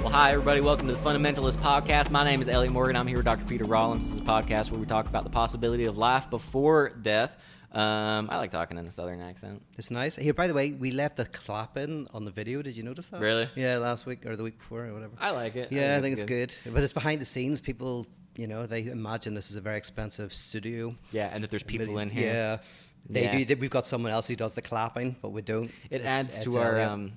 Well, hi, everybody. Welcome to the Fundamentalists podcast. My name is Elliott Morgan. I'm here with Dr. Peter Rollins. This is a podcast where we talk about the possibility of life before death. I like talking in a southern accent. It's nice. Here, by the way, we left the clap in on the video. Did you notice that? Really? Yeah, last week or the week before or whatever. I like it. Yeah, I think it's good. But it's behind the scenes. People, they imagine this is a very expensive studio. Yeah, and that there's people in here. Yeah. They do. We've got someone else who does the clapping, but we don't. It adds to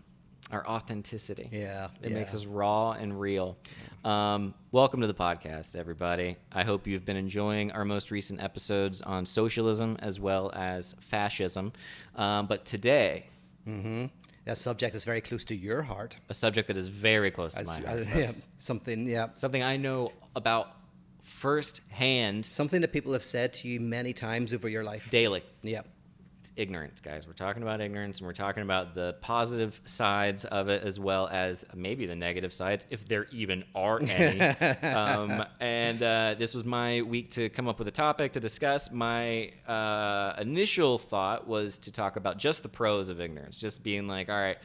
our authenticity. Yeah. It makes us raw and real. Welcome to the podcast, everybody. I hope you've been enjoying our most recent episodes on socialism as well as fascism. But today... Mm-hmm. That subject is very close to your heart. A subject that is very close to my heart. Something I know about firsthand. Something that people have said to you many times over your life. Daily. Yeah. It's ignorance, guys. We're talking about ignorance, and we're talking about the positive sides of it as well as maybe the negative sides, if there even are any. This was my week to come up with a topic to discuss. My initial thought was to talk about just the pros of ignorance, just being like, all right,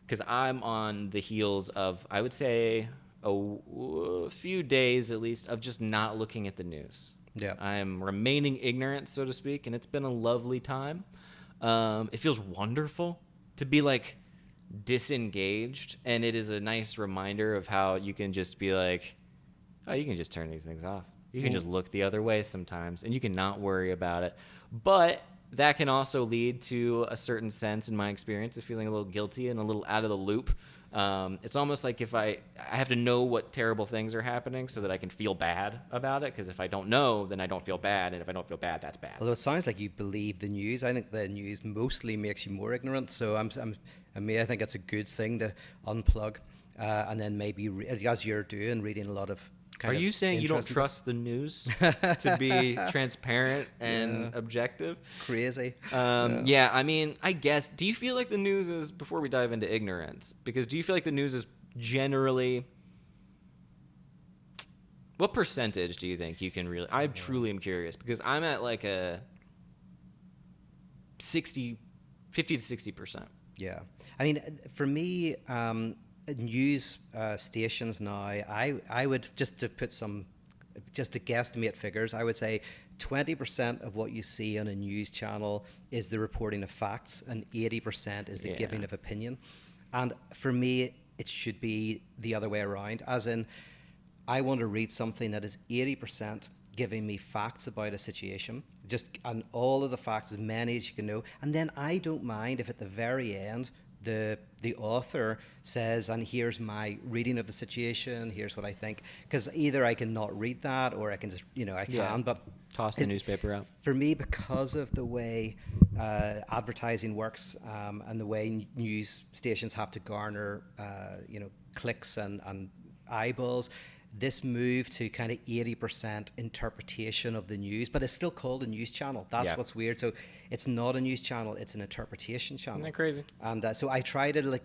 because I'm on the heels of, I would say, a few days at least of just not looking at the news. Yeah, I'm remaining ignorant, so to speak, and it's been a lovely time. It feels wonderful to be like disengaged, and it is a nice reminder of how you can just be like, oh, you can just turn these things off. You can just look the other way sometimes, and you can not worry about it. But that can also lead to a certain sense, in my experience, of feeling a little guilty and a little out of the loop. It's almost like if I have to know what terrible things are happening so that I can feel bad about it, because if I don't know, then I don't feel bad, and if I don't feel bad, that's bad. Although it sounds like you believe the news. I think the news mostly makes you more ignorant, so I think it's a good thing to unplug, and then maybe, as you're doing, reading a lot of Are you saying you don't trust the news to be transparent and objective? Crazy. Yeah, I mean, I guess. Do you feel like the news is, before we dive into ignorance, because do you feel like the news is generally, what percentage do you think you can really, I truly am curious, because I'm at like a 50 to 60%. Yeah. I mean, for me, news stations now, I would, just to guesstimate figures, I would say 20% of what you see on a news channel is the reporting of facts, and 80% is the giving of opinion. And for me, it should be the other way around, as in, I want to read something that is 80% giving me facts about a situation, and all of the facts, as many as you can know, and then I don't mind if at the very end the author says, and here's my reading of the situation, here's what I think, because either I can not read that, or I can just, but toss the newspaper out. For me, because of the way advertising works, and the way news stations have to garner, clicks and eyeballs, this move to kind of 80% interpretation of the news, but it's still called a news channel. That's what's weird. So it's not a news channel; it's an interpretation channel. Isn't that crazy? And so I try to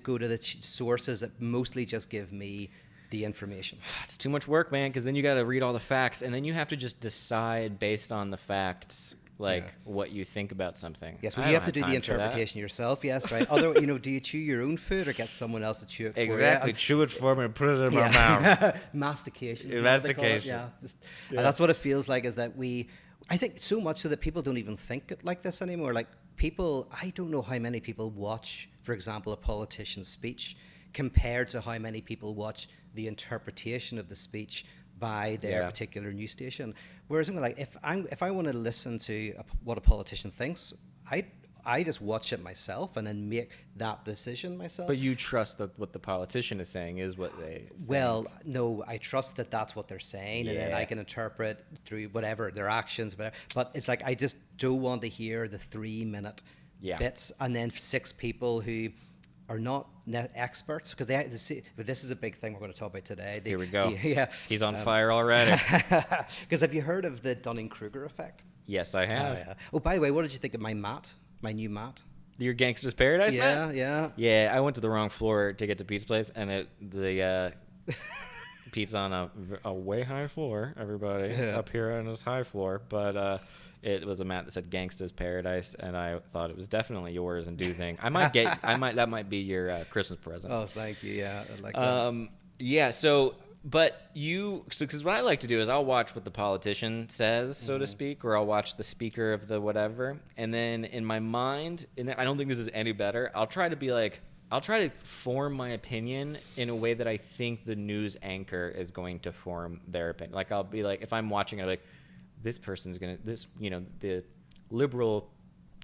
go to the sources that mostly just give me the information. It's too much work, man, because then you got to read all the facts, and then you have to just decide based on the facts. What you think about something. Yes, well, you have to do the interpretation yourself. Yes, right. Although, do you chew your own food or get someone else to chew it for you? Exactly. Chew it for me and put it in my mouth. Mastication. Mastication. And that's what it feels like, is that I think so much so that people don't even think like this anymore. Like I don't know how many people watch, for example, a politician's speech compared to how many people watch the interpretation of the speech by their particular news station. Whereas if I want to listen to what a politician thinks, I just watch it myself and then make that decision myself. But you trust that what the politician is saying is what they think. No, I trust that that's what they're saying, and then I can interpret through whatever their actions, whatever. But it's like, I just don't want to hear the 3-minute bits and then 6 people who are not experts, because but this is a big thing we're going to talk about today. Here we go. He's on fire already. Because have you heard of the Dunning-Kruger effect? Yes, I have. Oh, by the way, what did you think of my new mat? Your Gangsta's Paradise mat? Yeah. I went to the wrong floor to get to Pete's place, and Pete's on a way high floor, everybody, up here on his high floor, but it was a mat that said Gangsta's Paradise, and I thought it was definitely yours, and do think that might be your Christmas present. Oh, thank you. Yeah, I like that. Yeah, so because what I like to do is I'll watch what the politician says, so to speak, or I'll watch the speaker of the whatever, and then in my mind, and I don't think this is any better, I'll try to form my opinion in a way that I think the news anchor is going to form their opinion. Like, I'll be like, if I'm watching it, like, this person's gonna, the liberal,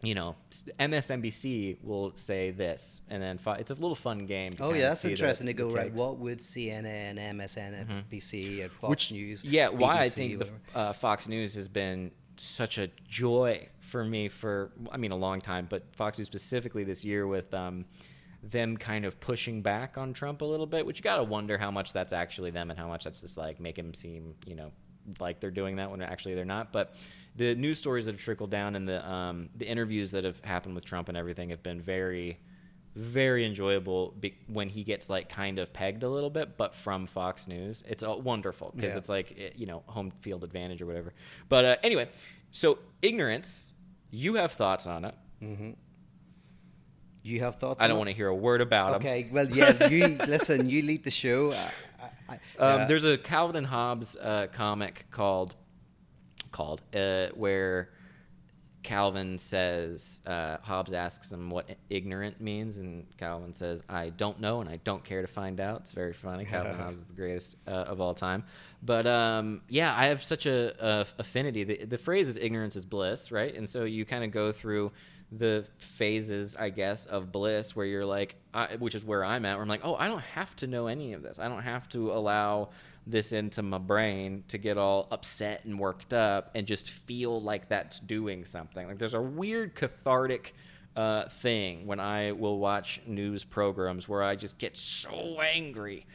MSNBC will say this, and then it's a little fun game. To that's see interesting to go, right, takes. what would CNN, MSNBC, and Fox News, Yeah, why BBC, I think the Fox News has been such a joy for me for, a long time, but Fox News specifically this year with them kind of pushing back on Trump a little bit, which you got to wonder how much that's actually them and how much that's just like make him seem, like they're doing that when actually they're not. But the news stories that have trickled down and the interviews that have happened with Trump and everything have been very, very enjoyable when he gets like kind of pegged a little bit, but from Fox News. It's wonderful because it's like, home field advantage or whatever. But anyway, so ignorance, you have thoughts on it. Mm-hmm. You have thoughts? I don't want to hear a word about them. Okay, well, yeah, you listen. You lead the show. There's a Calvin and Hobbes comic called where Calvin says, Hobbes asks him what ignorant means, and Calvin says, "I don't know, and I don't care to find out." It's very funny. Calvin and Hobbes is the greatest of all time. But I have such a affinity. The phrase is "ignorance is bliss," right? And so you kind of go through the phases, I guess, of bliss where you're like, which is where I'm at, where I'm like, oh, I don't have to know any of this. I don't have to allow this into my brain to get all upset and worked up and just feel like that's doing something. Like, there's a weird cathartic thing when I will watch news programs where I just get so angry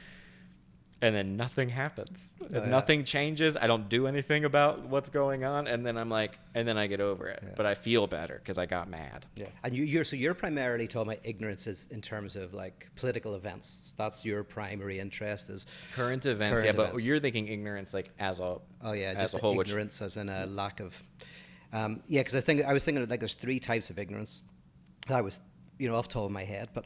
and then nothing happens. Nothing changes. I don't do anything about what's going on, and then I'm like, and then I get over it. Yeah. But I feel better because I got mad. Yeah, and you're primarily talking about ignorances in terms of like political events. That's your primary interest is current events. But you're thinking ignorance like as a just a whole, ignorance as in a lack of. Because I was thinking like there's three types of ignorance. I was off the top of my head, but.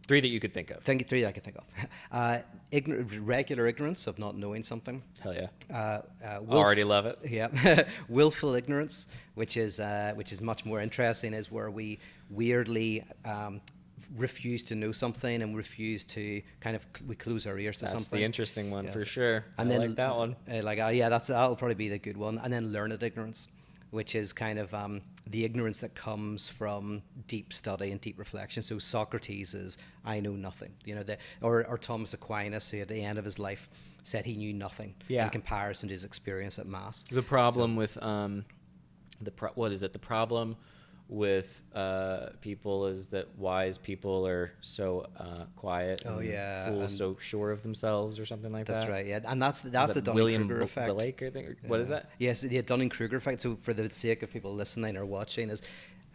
Three that you could think of. Three I could think of. Regular ignorance of not knowing something. Hell yeah. Already love it. Yeah. Willful ignorance, which is much more interesting, is where we weirdly refuse to know something and refuse to we close our ears to something. That's the interesting one for sure. And I then like that one. That'll probably be the good one. And then learned ignorance, which is kind of the ignorance that comes from deep study and deep reflection. So Socrates is, I know nothing. Or Thomas Aquinas, who at the end of his life said he knew nothing in comparison to his experience at Mass. The problem with the problem with people is that wise people are so quiet. Fools so sure of themselves, or something like that. That's right. Yeah, and that's the Dunning-Kruger effect. Blake, I think. What is that? Yes, the Dunning-Kruger effect. So for the sake of people listening or watching,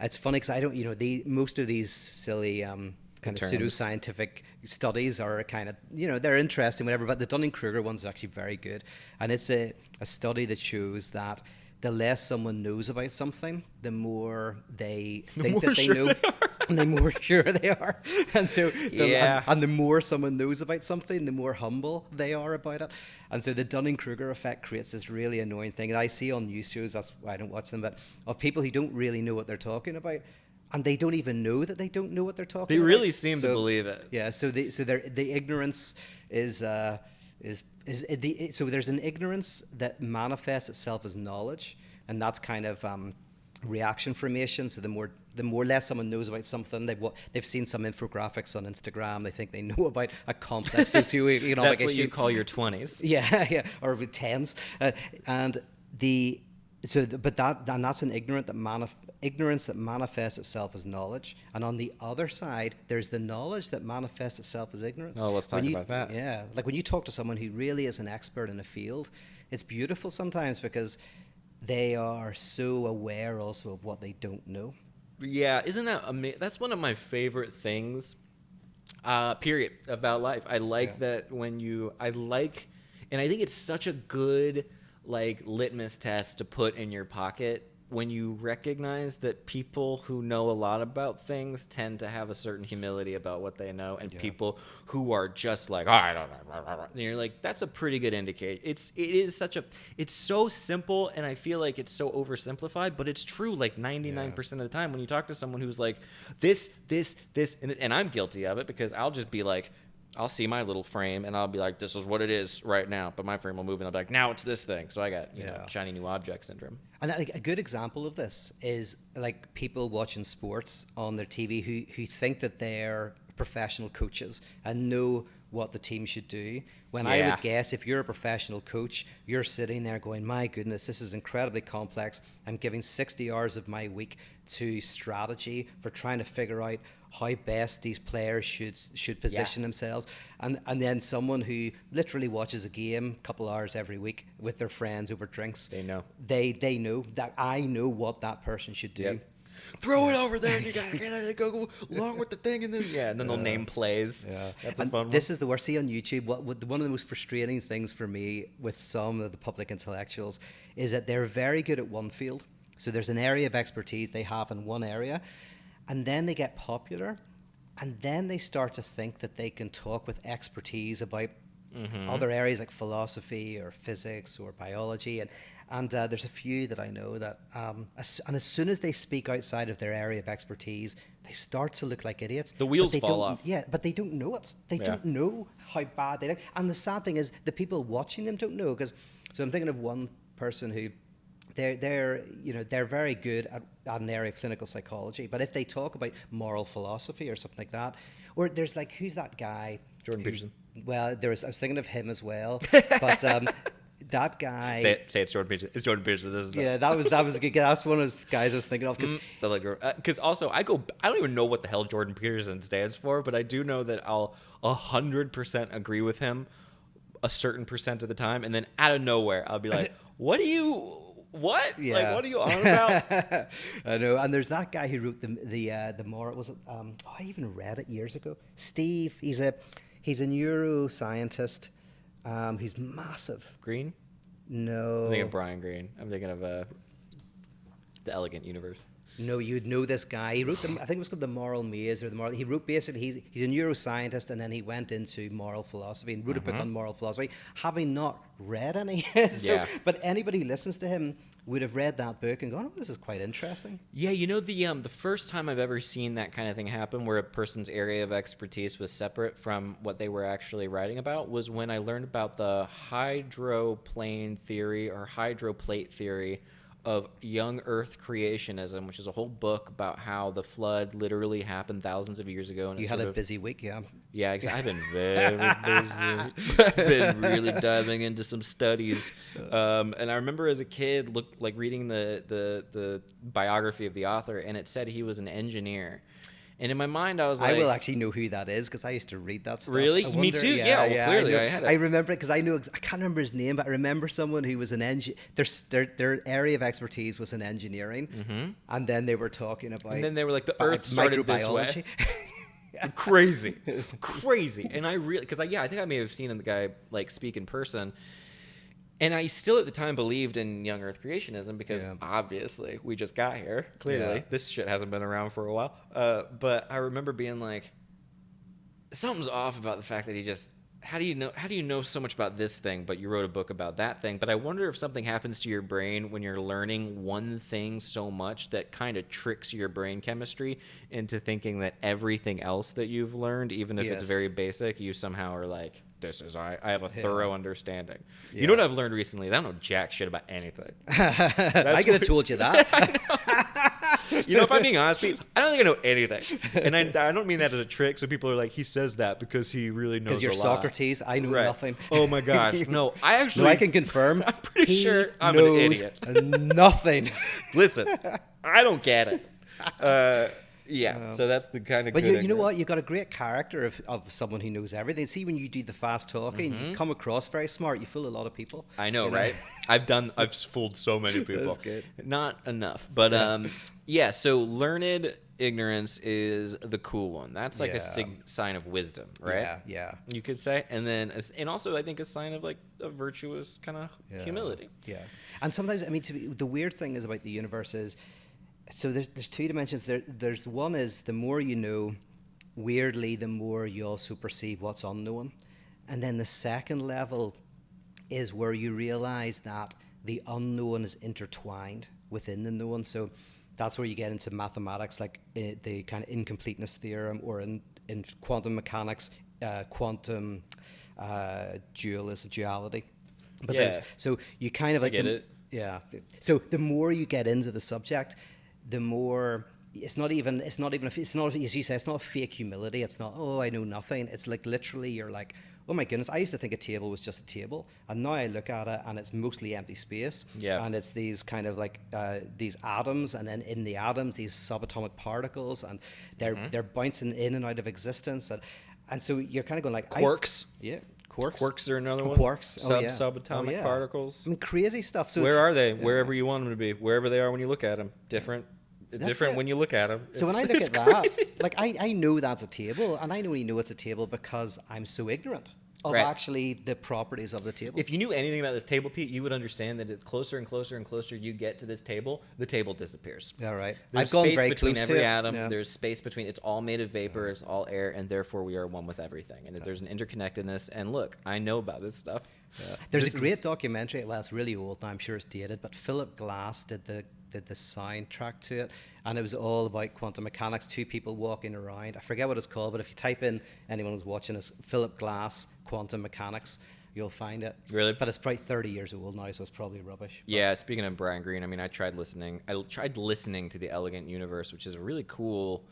it's funny because I don't. Most of these silly kind of pseudoscientific studies are kind of they're interesting, whatever. But the Dunning-Kruger one's actually very good, and it's a study that shows that the less someone knows about something, the more they think that they know, and the more sure they are. And so, and the more someone knows about something, the more humble they are about it. And so the Dunning-Kruger effect creates this really annoying thing that I see on news shows. That's why I don't watch them, but of people who don't really know what they're talking about. And they don't even know that they don't know what they're talking about. They really seem to believe it. Yeah, so the ignorance is so there's an ignorance that manifests itself as knowledge, and that's kind of reaction formation. So the more less someone knows about something, they've seen some infographics on Instagram, they think they know about a complex socioeconomic That's what issue. you call your 20s. Yeah, or with 10s, that's an ignorance that manifests itself as knowledge. And on the other side, there's the knowledge that manifests itself as ignorance. Oh, let's talk about that. Yeah, like when you talk to someone who really is an expert in a field, it's beautiful sometimes because they are so aware also of what they don't know. Yeah, isn't that amazing? That's one of my favorite things, period, about life. I like that and I think it's such a good litmus test to put in your pocket when you recognize that people who know a lot about things tend to have a certain humility about what they know, and people who are just like, oh, I don't know, and you're like, that's a pretty good indicator. It's so simple, and I feel like it's so oversimplified, but it's true like 99% of the time when you talk to someone who's like this, and I'm guilty of it, because I'll just be like, I'll see my little frame and I'll be like, this is what it is right now. But my frame will move and I'll be like, now it's this thing. So I got, you know, shiny new object syndrome. And like a good example of this is like people watching sports on their TV who think that they're professional coaches and know what the team should do. When I would guess, if you're a professional coach, you're sitting there going, my goodness, this is incredibly complex. I'm giving 60 hours of my week to strategy for trying to figure out how best these players should position themselves. And then someone who literally watches a game a couple hours every week with their friends over drinks. They know. They know that I know what that person should do. Yep. Throw it over there and you gotta go along with the thing, and then they'll name plays. Yeah, that's a fun one. This is the worst. See on YouTube, one of the most frustrating things for me with some of the public intellectuals is that they're very good at one field. So there's an area of expertise they have in one area, and then they get popular, and then they start to think that they can talk with expertise about other areas like philosophy or physics or biology, and there's a few that I know that, as soon as they speak outside of their area of expertise, they start to look like idiots. The wheels fall off. Yeah, but they don't know it. They don't know how bad they look. And the sad thing is, the people watching them don't know. So I'm thinking of one person who, they're very good at an area of clinical psychology, but if they talk about moral philosophy or something like that, or there's like, who's that guy? Jordan Peterson. Well, I was thinking of him as well, but that guy. Say it's Jordan Peterson. It's Jordan Peterson, isn't it? Yeah, that was a good. That's one of those guys I was thinking of. Because also I don't even know what the hell Jordan Peterson stands for, but I do know that I'll 100% agree with him a certain percent of the time, and then out of nowhere I'll be like, What? Yeah. Like, what are you on about? I know. And there's that guy who wrote the moral. Was it? I even read it years ago. Steve. He's a neuroscientist. Who's massive. Green? No. I'm thinking of Brian Greene. I'm thinking of The Elegant Universe. No, you'd know this guy. He wrote I think it was called The Moral Maze, or he wrote basically, he's a neuroscientist, and then he went into moral philosophy and wrote a book on moral philosophy, having not read any. But anybody who listens to him would have read that book and gone, oh, this is quite interesting. Yeah, the first time I've ever seen that kind of thing happen, where a person's area of expertise was separate from what they were actually writing about, was when I learned about the hydroplane theory or hydroplate theory of young Earth creationism, which is a whole book about how the flood literally happened thousands of years ago. And you had a busy week, yeah. Yeah, I've been very busy. I've been really diving into some studies. And I remember as a kid reading the biography of the author, and it said he was an engineer. And in my mind, I was like, I will actually know who that is, because I used to read that stuff. Really? Me too? Yeah, clearly I had it. I remember it because I can't remember his name, but I remember someone who was an engineer. Their area of expertise was in engineering. And then they were talking about. And then they were like, the Earth started this way. Crazy. And I really, because I think I may have seen the guy like speak in person. And I still at the time believed in young Earth creationism, because obviously we just got here. Clearly, this shit hasn't been around for a while. But I remember being like, something's off about the fact that he just, how do you know so much about this thing, but you wrote a book about that thing? But I wonder if something happens to your brain when you're learning one thing so much that kind of tricks your brain chemistry into thinking that everything else that you've learned, even if it's very basic, you somehow are like, I have a thorough understanding. You know what I've learned recently? I don't know jack shit about anything. I could have told you that. You know, if I'm being honest, Pete, I don't think I know anything. And I don't mean that as a trick. So people are like, he says that because he really knows a lot. Because you're Socrates, I know nothing. Oh my gosh. No, I can confirm. I'm pretty sure I'm an idiot. Nothing. Listen, I don't get it. So that's the kind of. But you know what? You've got a great character of someone who knows everything. See, when you do the fast talking, you come across very smart. You fool a lot of people. I know, right? I've fooled so many people. That's good. Not enough, but So learned ignorance is the cool one. That's like a sign of wisdom, right? Yeah. You could say. And then, and also I think a sign of like a virtuous kind of humility. Yeah. And sometimes, I mean, the weird thing is about the universe is, so there's two dimensions. There's one is the more you know, weirdly, the more you also perceive what's unknown. And then the second level is where you realize that the unknown is intertwined within the known. So that's where you get into mathematics, like the kind of incompleteness theorem, or in quantum mechanics, quantum duality. But so you kind of like get it. Yeah. So the more you get into the subject, the more it's not even as you say, it's not fake humility. It's not, oh, I know nothing. It's like literally you're like, oh my goodness, I used to think a table was just a table, and now I look at it and it's mostly empty space. Yeah. And it's these kind of like these atoms, and then in the atoms these subatomic particles, and they're bouncing in and out of existence, and so you're kind of going like quarks. Quarks are another one. Quarks. Subatomic particles. I mean, crazy stuff. So where are they? Wherever you want them to be. Wherever they are when you look at them. Different when you look at them. So when I look at that, like I know that's a table, and I only know it's a table because I'm so ignorant of actually the properties of the table. If you knew anything about this table, Pete, you would understand that the closer and closer and closer you get to this table, the table disappears. Yeah, right. There's I've gone space very between close every to it. atom. Yeah. There's space between. It's all made of vapor. It's all air, and therefore we are one with everything. And there's an interconnectedness. And look, I know about this stuff. Yeah. There's a great documentary. Well, it's really old now. I'm sure it's dated, but Philip Glass did the soundtrack to it, and it was all about quantum mechanics. Two people walking around. I forget what it's called, but if you type in, anyone who's watching this, Philip Glass quantum mechanics, you'll find it. Really? But it's probably 30 years old now, so it's probably rubbish. Yeah. Speaking of Brian Greene, I mean, I tried listening to The Elegant Universe, which is a really cool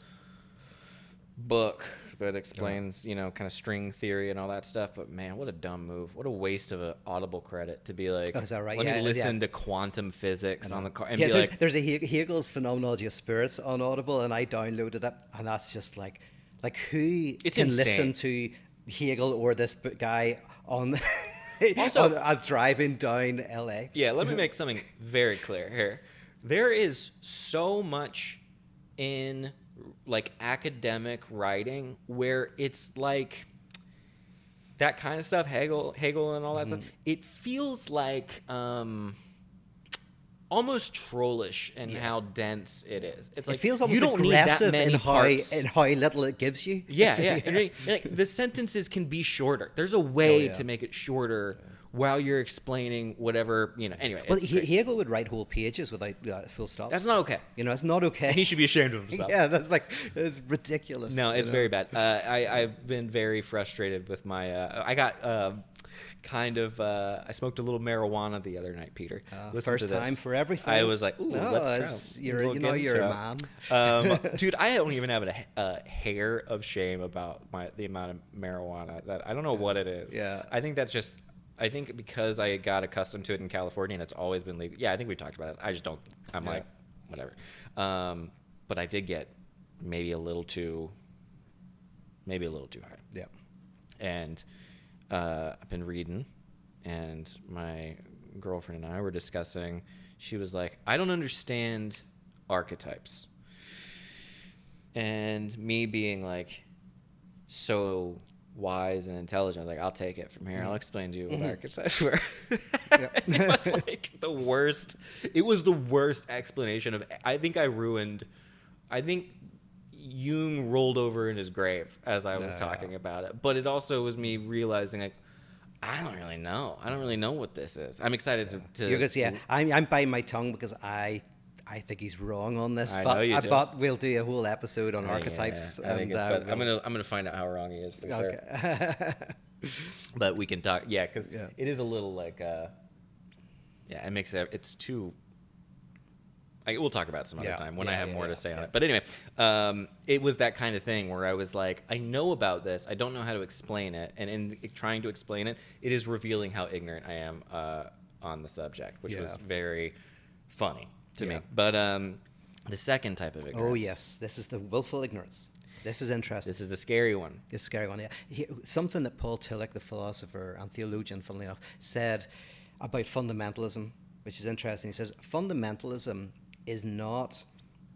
book that explains, kind of string theory and all that stuff. But man, what a dumb move! What a waste of an Audible credit to be like, is that right? Let me listen to quantum physics on the car. And there's a Hegel's Phenomenology of Spirits on Audible, and I downloaded it, and that's just like who can listen to Hegel or this guy on also on driving down LA? Yeah, let me make something very clear here. There is so much in like academic writing where it's like that kind of stuff, Hegel and all that stuff. It feels like almost trollish in how dense it is. It's like it feels almost you don't need that many parts. in how little it gives you. Yeah. And like, the sentences can be shorter. There's a way to make it shorter while you're explaining whatever, anyway. Well, Hegel would write whole pages without full stops. That's not okay. It's not okay. He should be ashamed of himself. Yeah, that's ridiculous. No, it's very bad. I've been very frustrated with my, I got I smoked a little marijuana the other night, Peter. First time for everything. I was like, ooh, let's try. You're a man. Dude, I don't even have a hair of shame about the amount of marijuana that I don't know what it is. Yeah. I think because I got accustomed to it in California and it's always been legal. Yeah, I think we talked about this. I just don't. I'm like, whatever. But I did get maybe a little too high. Yeah. And I've been reading, and my girlfriend and I were discussing. She was like, I don't understand archetypes. And me being like so wise and intelligent, I was like, I'll take it from here. I'll explain to you what archetypes were. It was like the worst. It was the worst explanation of. I think Jung rolled over in his grave as I was talking about it. But it also was me realizing, like, I don't really know. I don't really know what this is. I'm excited to. I'm biting my tongue because I think he's wrong on this. But we'll do a whole episode on archetypes. I'm gonna find out how wrong he is. For sure. But we can talk. Yeah, because it is a little like. It makes it's too. We'll talk about it some other time when I have more to say on it. But anyway, it was that kind of thing where I was like, I know about this. I don't know how to explain it. And in trying to explain it, it is revealing how ignorant I am on the subject, which was very funny to me. But the second type of ignorance. Oh, yes. This is the willful ignorance. This is interesting. This is the scary one. It's a scary one, yeah. Something that Paul Tillich, the philosopher and theologian, funnily enough, said about fundamentalism, which is interesting. He says, fundamentalism is not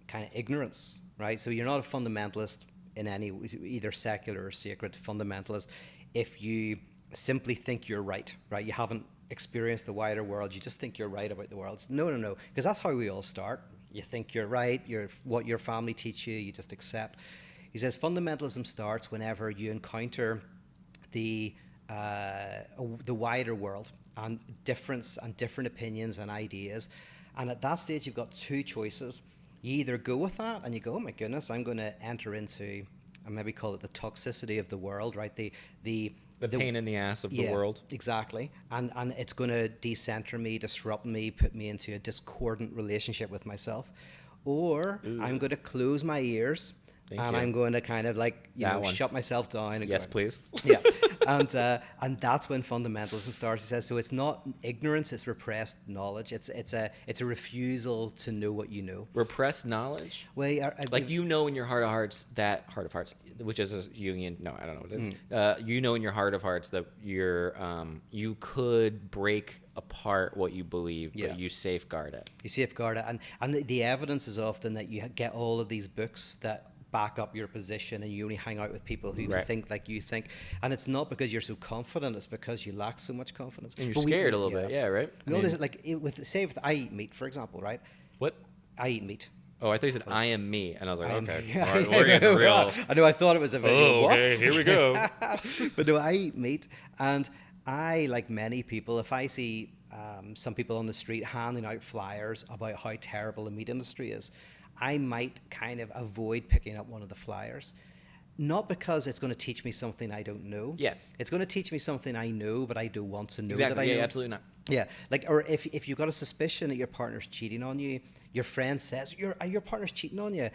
kind of ignorance, right? So you're not a fundamentalist in any, either secular or sacred fundamentalist, if you simply think you're right, right? You haven't experienced the wider world. You just think you're right about the world. No, because that's how we all start. You think you're right. What your family teach you, you just accept. He says fundamentalism starts whenever you encounter the wider world and difference and different opinions and ideas. And at that stage, you've got two choices. You either go with that and you go, oh my goodness, I'm going to enter into, I maybe call it the toxicity of the world, right? The pain in the ass of the world. Exactly. And it's going to decenter me, disrupt me, put me into a discordant relationship with myself. Or I'm going to close my ears I'm going to kind of like, shut myself down. And yes, please. Yeah. And that's when fundamentalism starts. He says, so it's not ignorance, it's repressed knowledge. It's a refusal to know what you know. Repressed knowledge? Well, like in your heart of hearts, which is a Jungian, no, I don't know what it is. You know in your heart of hearts that you could break apart what you believe, but you safeguard it. You safeguard it. And the evidence is often that you get all of these books that back up your position, and you only hang out with people who think like you think. And it's not because you're so confident, it's because you lack so much confidence. And you're scared a little bit, right? I eat meat, for example, right? What? I eat meat. Oh, I thought you said I am me, and I was like, okay, all right, we're getting real. I know, I thought it was a video. Okay, here we go. But no, I eat meat, and I, like many people, if I see some people on the street handing out flyers about how terrible the meat industry is, I might kind of avoid picking up one of the flyers. Not because it's going to teach me something I don't know. Yeah. It's going to teach me something I know, but I don't want to know that I know. Yeah, absolutely not. Yeah. Like, or if you've got a suspicion that your partner's cheating on you, your friend says, your partner's cheating on you,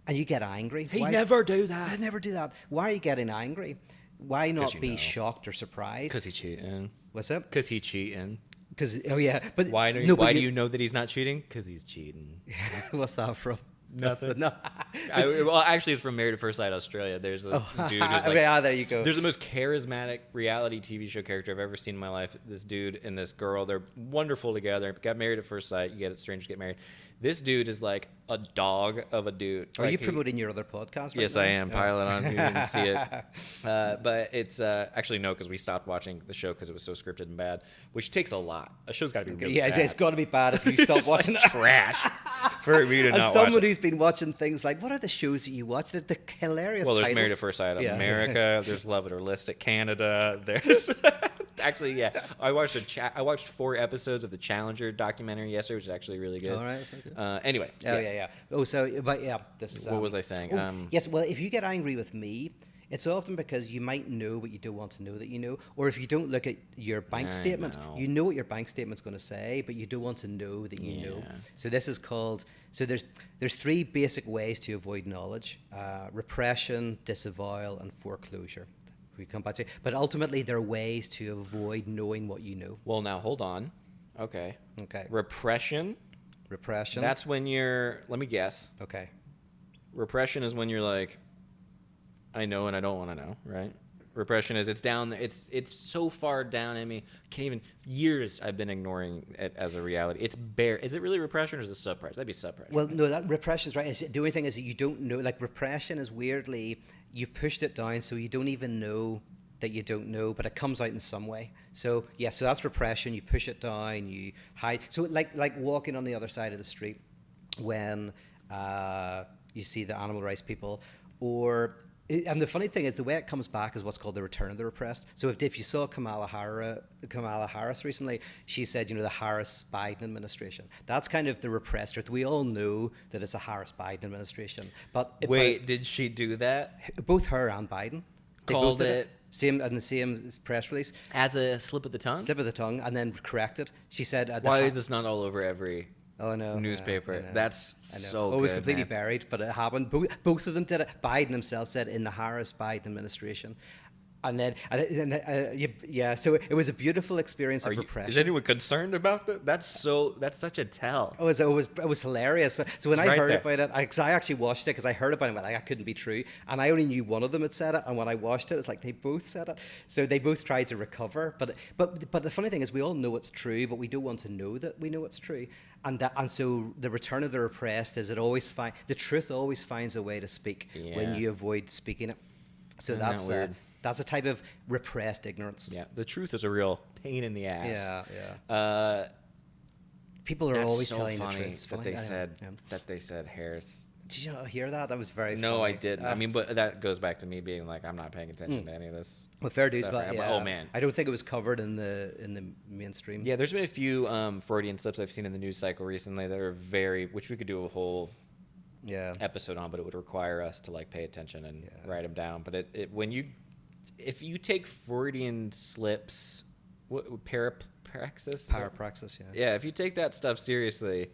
and you get angry. He never do that. I never do that. Why are you getting angry? Why not be shocked or surprised? Because he's cheating. What's that? Because he's cheating. But why do you know that he's not cheating? Because he's cheating. What's that from? Nothing. No. Well, actually, it's from Married at First Sight, Australia. There's a dude who's like, there you go. There's the most charismatic reality TV show character I've ever seen in my life. This dude and this girl, they're wonderful together. Got married at first sight. You get it, strangers get married. This dude is like a dog of a dude. Are you promoting your other podcast? Yes, I am. Pilot on. You didn't see it. But it's actually no, because we stopped watching the show because it was so scripted and bad, which takes a lot. A show's got to be really bad. It's got to be bad if you stop watching like trash for me to not watch. As someone who's been watching things like, what are the shows that you watch? They're hilarious. Well, there's titles. Married at First Sight America. There's Love It or List It Canada. There's actually, I watched 4 episodes of the Challenger documentary yesterday, which is actually really good. All right. Good. Anyway. This. What was I saying? Yes. Well, if you get angry with me, it's often because you might know, but you don't want to know that you know. Or if you don't look at your bank statement, you know what your bank statement's going to say, but you don't want to know that you know. So this is called. So there's 3 basic ways to avoid knowledge: repression, disavow, and foreclosure. We come back to, but ultimately there are ways to avoid knowing what you know. Well, now hold on. Okay. Repression. That's when you're. Let me guess. Okay. Repression is when you're like, I know and I don't want to know, right? Repression is it's down. It's so far down in me. Can't even. Years I've been ignoring it as a reality. It's bare. Is it really repression or is it suppression? That'd be suppression. Well, no, that repression is right. The only thing is that you don't know. Like repression is weirdly, you've pushed it down, so you don't even know that you don't know, but it comes out in some way. So so that's repression. You push it down, you hide. So like walking on the other side of the street when you see the animal rights people, and the funny thing is the way it comes back is what's called the return of the repressed. So if you saw Kamala Harris recently, she said, the Harris-Biden administration. That's kind of the repressed truth. We all know that it's a Harris-Biden administration. But did she do that? Both her and Biden. Called it same in the same press release as a slip of the tongue, and then corrected. She said, "Why is this not all over every newspaper?" I know. That's so. It was completely buried, but it happened. Both of them did it. Biden himself said in the Harris-Biden administration, Yeah, so it was a beautiful experience of repression. Is anyone concerned about that? That's such a tell. It was hilarious. So when It's I right heard there. about it, because I actually watched it, because I heard about it, and went, like, that couldn't be true. And I only knew one of them had said it. And when I watched it, it's like they both said it. So they both tried to recover. But the funny thing is, we all know it's true, but we don't want to know that we know it's true. And so the return of the repressed is the truth always finds a way to speak when you avoid speaking it. So Isn't that weird? That's a type of repressed ignorance. Yeah, the truth is a real pain in the ass. Yeah. People are That's always so telling the funny truth. It's funny. that they said Harris. Did you not hear that? That was very No, funny. I didn't. I mean, but that goes back to me being like, I'm not paying attention to any of this. Well, fair dues, stuff, but right? yeah, Oh man. I don't think it was covered in the mainstream. Yeah, there's been a few Freudian slips I've seen in the news cycle recently that are which we could do a whole episode on, but it would require us to like pay attention and write them down. But if you take Freudian slips, parapraxis, yeah. if you take that stuff seriously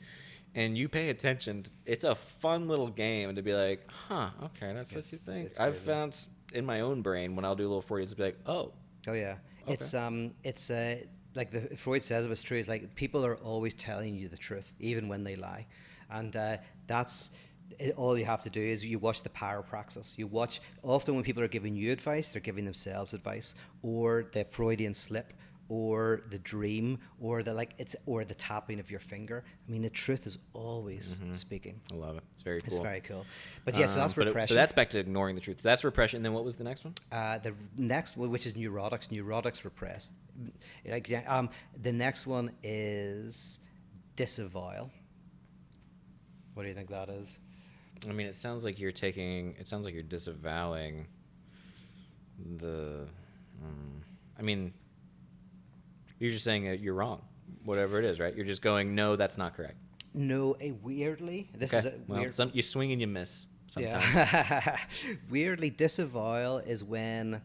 and you pay attention, it's a fun little game to be like, huh, okay, that's what you think. I've found in my own brain when I'll do little Freudians to be like, oh yeah. Okay. It's like Freud says it was true. It's like people are always telling you the truth, even when they lie, and that's. All you have to do is you watch the parapraxis. You watch, often when people are giving you advice, they're giving themselves advice, or the Freudian slip, or the dream, or the tapping of your finger. I mean, the truth is always speaking. I love it. It's very cool. It's very cool. But yeah, so that's repression. But that's back to ignoring the truth. So that's repression. And then what was the next one? The next one, which is neurotics. Neurotics repress. The next one is disavow. What do you think that is? I mean, it sounds like you're disavowing the. I mean, you're just saying that you're wrong, whatever it is, right? You're just going, no, that's not correct. No, weirdly, You swing and you miss sometimes. Yeah. Weirdly, disavow is when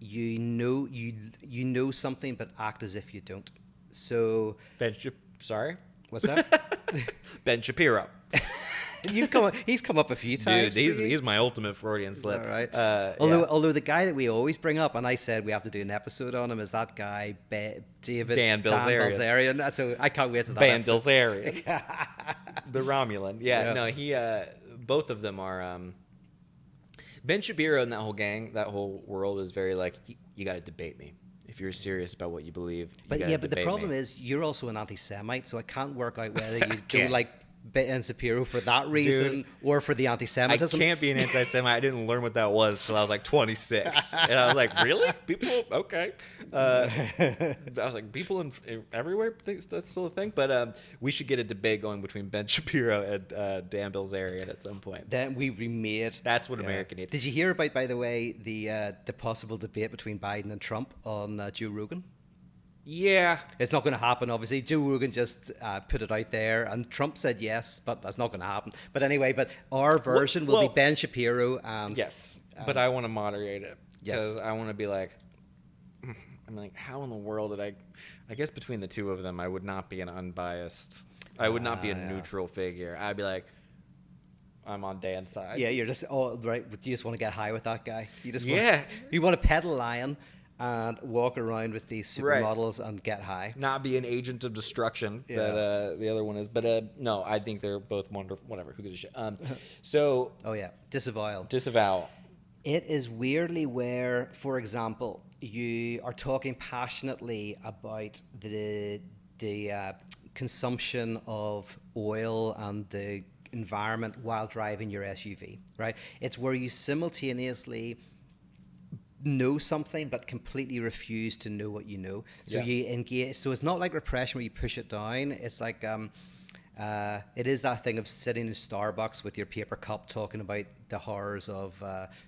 you know something but act as if you don't. So Sorry, what's that? Ben Shapiro. He's come up a few times. Dude, he's my ultimate Freudian slip. All right. Although the guy that we always bring up, and I said we have to do an episode on him, is that guy Dan Bilzerian. So I can't wait to that Dan episode. Bilzerian. The Romulan. Yeah. No, he. Both of them are. Ben Shapiro and that whole gang, that whole world is very like, you got to debate me. If you're serious about what you believe, but the problem is you're also an anti-Semite, so I can't work out whether you don't like Ben Shapiro for that reason or for the anti-Semitism. I can't be an anti-Semite. I didn't learn what that was until I was like 26, and I was like, really? People? Okay. I was like, people everywhere think that's still a thing. But we should get a debate going between Ben Shapiro and Dan Bilzerian at some point. Then we remade. That's what America needs. Did you hear about, by the way, the possible debate between Biden and Trump on Joe Rogan? Yeah. It's not going to happen, obviously. Joe Rogan just put it out there, and Trump said yes, but that's not going to happen. But anyway, our version will be Ben Shapiro and... Yes, but I want to moderate it. Yes. Because I want to be like... I'm like, how in the world did I guess between the two of them, I would not be an unbiased... I would not be a neutral figure. I'd be like, I'm on Dan's side. Yeah, you're just... Oh, right. You just want to get high with that guy. You just want, you want to pet a lion and walk around with these supermodels and get high. Not be an agent of destruction that the other one is. But no, I think they're both wonderful. Whatever, who gives a shit? So... Oh, yeah. Disavow. It is weirdly where, for example, you are talking passionately about the consumption of oil and the environment while driving your SUV, right? It's where you simultaneously know something but completely refuse to know what you know. So you engage. So it's not like repression where you push it down. It's like it is that thing of sitting in Starbucks with your paper cup talking about the horrors of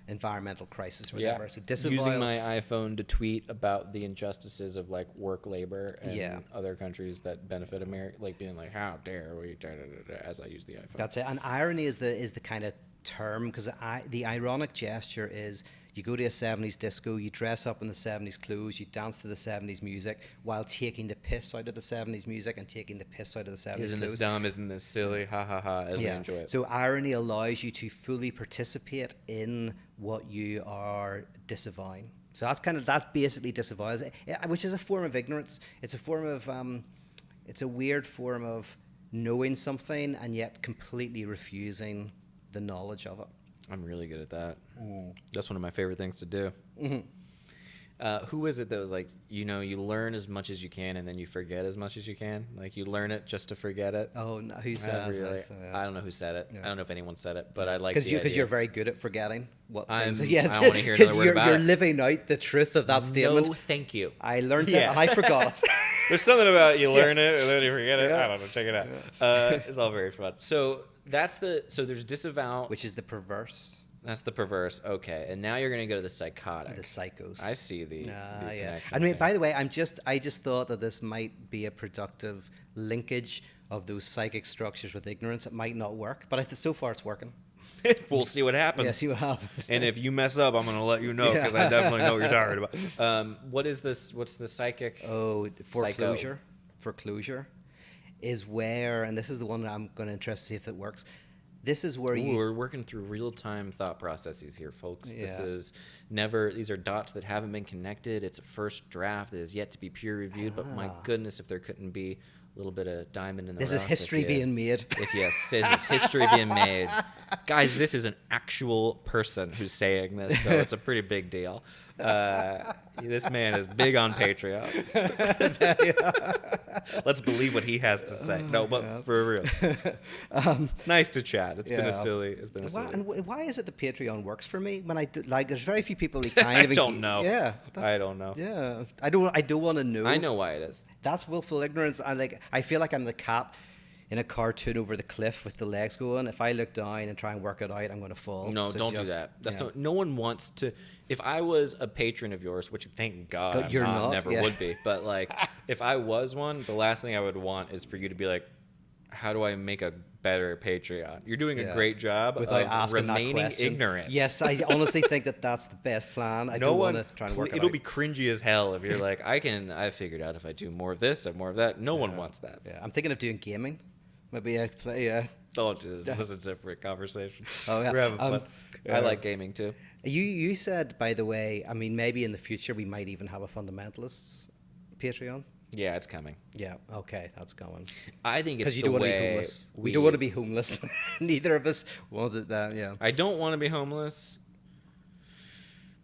environmental crisis or whatever. So using my iPhone to tweet about the injustices of like work labor and other countries that benefit America, like being like, how dare we, as I use the iPhone. That's it. And irony is the kind of term, because the ironic gesture is you go to a 70s disco, you dress up in the 70s clothes, you dance to the 70s music while taking the piss out of the 70s music and taking the piss out of the 70s clothes. Isn't this dumb? Isn't this silly? Ha ha ha, as we enjoy it. So irony allows you to fully participate in what you are disavowing. So that's basically disavow, which is a form of ignorance. It's a form of it's a weird form of knowing something and yet completely refusing the knowledge of it. I'm really good at that. That's one of my favorite things to do. Who is it that was like, you learn as much as you can and then you forget as much as you can? Like, you learn it just to forget it. Oh, no, who says that? I don't know who said it. Yeah. I don't know if anyone said it, but I like because you're very good at forgetting what things. I don't want to hear another word about You're it. living out the truth of that statement. No, thank you. I learned it and I forgot it. There's something about you learn it and then you forget it. I don't know. Check it out. It's all very fun. So there's disavow, Which is the perverse. That's the perverse. Okay, and now you're going to go to the psychotic. The psychos. I see the Yeah. connection. I mean, by the way, I just thought that this might be a productive linkage of those psychic structures with ignorance. It might not work, but so far it's working. We'll see what happens. Yeah, see what happens. And if you mess up, I'm going to let you know because I definitely know what you're talking about. What is this? What's the psychic? Oh, foreclosure. Foreclosure is where, and this is the one that I'm going to interest to see if it works. This is where we're working through real-time thought processes here, folks. Yeah. This is these are dots that haven't been connected. It's a first draft that is yet to be peer-reviewed, but my goodness, if there couldn't be a little bit of diamond in the rough. This is history being made. This is history being made. Guys, this is an actual person who's saying this, so it's a pretty big deal. This man is big on Patreon. Let's believe what he has to say. No, but for real. It's nice to chat. It's been a silly. And why is it the Patreon works for me when there's very few people who kind of. I don't know. Yeah. I don't know. Yeah. I don't want to know. I know why it is. That's willful ignorance. I feel like I'm the cat in a cartoon over the cliff with the legs going. If I look down and try and work it out, I'm going to fall. No, So don't do that. No one wants to. If I was a patron of yours, which thank God You're I'm not, never would be, but like if I was one, the last thing I would want is for you to be like, how do I make a better Patreon? You're doing a great job without of asking remaining that question. ignorant. Yes, I honestly think that's the best plan. I don't want to try and work it out. It'll be cringy as hell if you're like, I figured out if I do more of this and more of that. No one wants that. Yeah, I'm thinking of doing gaming. Maybe I play. Don't do this. This is a separate conversation. Oh yeah, we're having fun. I like gaming too. You said, by the way, I mean, maybe in the future we might even have a Fundamentalists Patreon. Yeah, it's coming. Yeah, okay, that's going. I think it's because you don't want to be homeless. We don't want to be homeless. Neither of us wanted that. Yeah. I don't want to be homeless.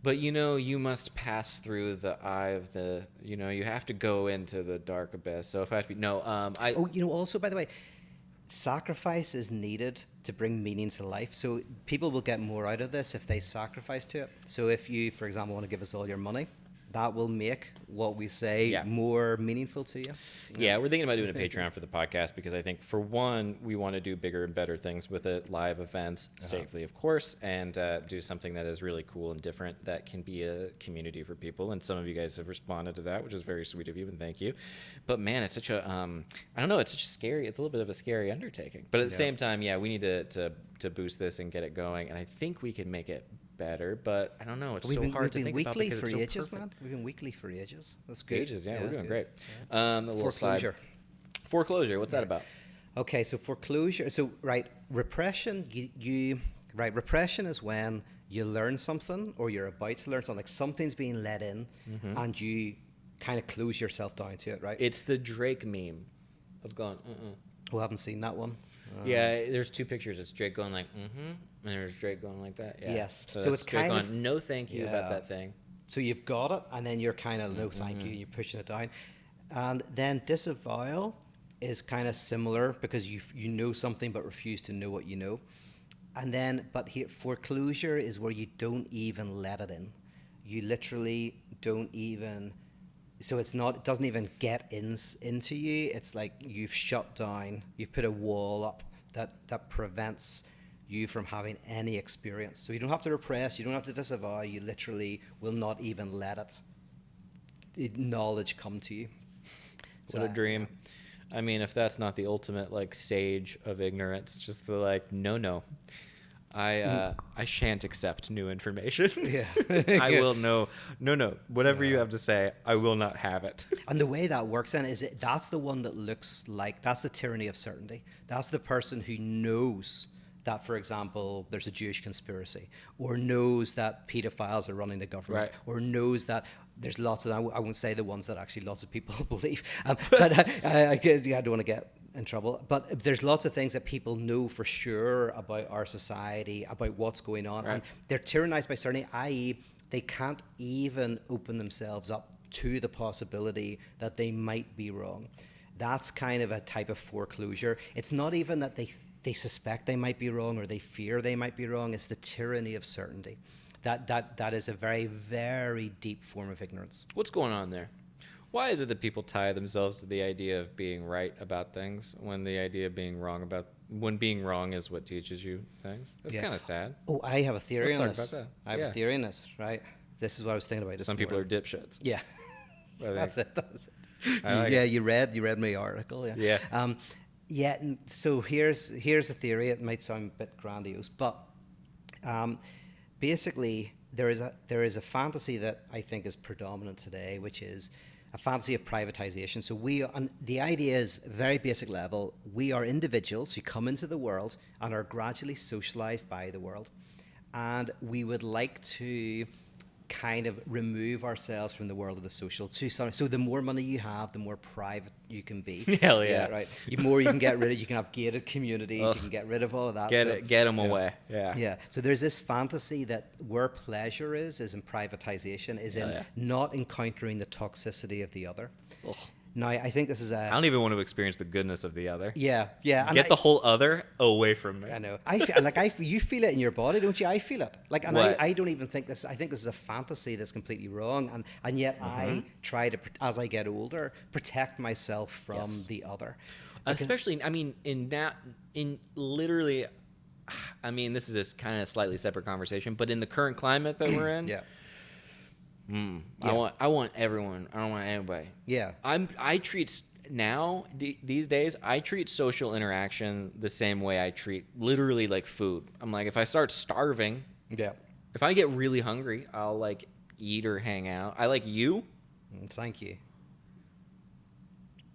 But you must pass through the eye of the. You have to go into the dark abyss. So if I have to be Also, by the way, sacrifice is needed to bring meaning to life. So people will get more out of this if they sacrifice to it. So if you, for example, want to give us all your money, that will make what we say more meaningful to you. Yeah, we're thinking about doing a Patreon for the podcast because I think, for one, we want to do bigger and better things with it, live events, safely, of course, and do something that is really cool and different that can be a community for people. And some of you guys have responded to that, which is very sweet of you, and thank you. But man, it's such a, I don't know, it's such a scary, it's a little bit of a scary undertaking. But at the same time, we need to boost this and get it going. And I think we can make it better, but I don't know. It's so hard to think about because it's so perfect. Man. We've been weekly for ages. That's good. Ages, we're doing great. Foreclosure. Foreclosure. What's that about? Okay, so foreclosure. So repression. Repression is when you learn something or you're about to learn something. Like something's being let in, and you kind of close yourself down to it. Right. It's the Drake meme of going. We haven't seen that one. Yeah, there's two pictures. It's Drake going like, and there's Drake going like that. Yeah. Yes. So it's Drake kind of no thank you about that thing. So you've got it, and then you're kind of no thank you. You're pushing it down, and then disavow is kind of similar because you know something but refuse to know what you know, and then but here foreclosure is where you don't even let it in. You literally don't even. So it doesn't even get into you. It's like you've shut down, you've put a wall up that prevents you from having any experience. So you don't have to repress, you don't have to disavow, you literally will not even let knowledge come to you. What a dream. I mean, if that's not the ultimate sage of ignorance, just the no. I shan't accept new information. Yeah. I will no. Whatever you have to say, I will not have it. And the way that works then is that's the one that looks like, that's the tyranny of certainty. That's the person who knows that, for example, there's a Jewish conspiracy, or knows that pedophiles are running the government, Right. or knows that there's lots of, I won't say the ones that actually lots of people believe, but I don't want to get in trouble. But there's lots of things that people know for sure about our society, about what's going on, Right. and they're tyrannized by certainty, i.e., they can't even open themselves up to the possibility that they might be wrong. That's kind of a type of foreclosure. It's not even that they suspect they might be wrong or they fear they might be wrong. It's the tyranny of certainty. That is a very, very deep form of ignorance. What's going on there? Why is it that people tie themselves to the idea of being right about things when the idea of being wrong is what teaches you things? That's kind of sad. Oh, I have a theory Let's on talk this. about that. I have a theory on this, right? This is what I was thinking about this Some people morning. are dipshits. Yeah. That's That's it. I like Yeah, it. you read my article. Yeah. Yeah. So here's the theory. It might sound a bit grandiose, but basically there is a fantasy that I think is predominant today, which is a fantasy of privatization. So the idea is very basic level. We are individuals who come into the world and are gradually socialized by the world, and we would like to kind of remove ourselves from the world of the social. So the more money you have, the more private you can be. Hell yeah. Right. The more you can get rid of, you can have gated communities, you can get rid of all of that. Get them away. Yeah. Yeah. So there's this fantasy that where pleasure is in privatization, is in not encountering the toxicity of the other. Ugh. Now, I think this is I don't even want to experience the goodness of the other. Yeah. And Get the whole other away from me. I know. You feel it in your body, don't you? I feel it. And What? I don't even think this. I think this is a fantasy that's completely wrong. And yet I try to, as I get older, protect myself from the other. Especially, I mean, this is a kind of slightly separate conversation, but in the current climate that we're in, I want everyone. I don't want anybody. Yeah. These days, I treat social interaction the same way I treat literally like food. I'm like, if I start starving, if I get really hungry, I'll like eat or hang out. I like you. Thank you.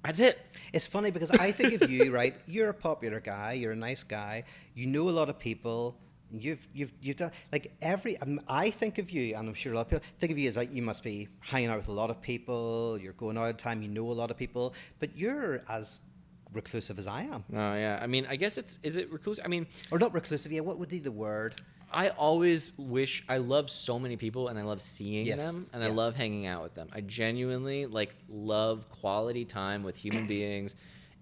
That's it. It's funny because I think of you, right? You're a popular guy. You're a nice guy. You know a lot of people. You've done like I think of you, and I'm sure a lot of people think of you as like you must be hanging out with a lot of people. You're going out all the time. You know a lot of people, but you're as reclusive as I am. Oh yeah. I mean, I guess is it reclusive? I mean, or not reclusive. Yeah. What would be the word? I always wish I love so many people, and I love seeing them, and I love hanging out with them. I genuinely love quality time with human beings,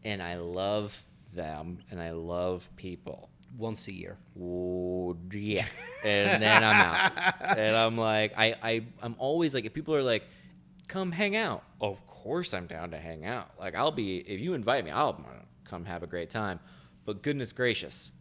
and I love them, and I love people. Once a year. Oh yeah, and then I'm out, and I'm like, I'm always like, if people are like, come hang out, of course I'm down to hang out. Like if you invite me, I'll come have a great time. But goodness gracious,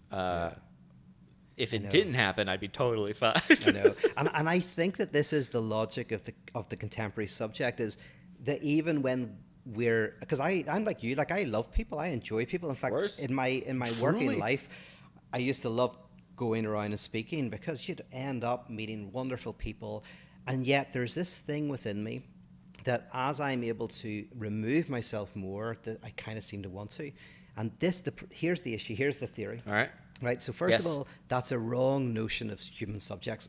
if it didn't happen, I'd be totally fine. I know, and I think that this is the logic of the contemporary subject, is that even when because I'm like you, like I love people, I enjoy people. In fact, in my working life, I used to love going around and speaking because you'd end up meeting wonderful people, and yet there's this thing within me that as I'm able to remove myself more, that I kind of seem to want to. And here's the issue, here's the theory. All right. Right, so first of all, that's a wrong notion of human subjects.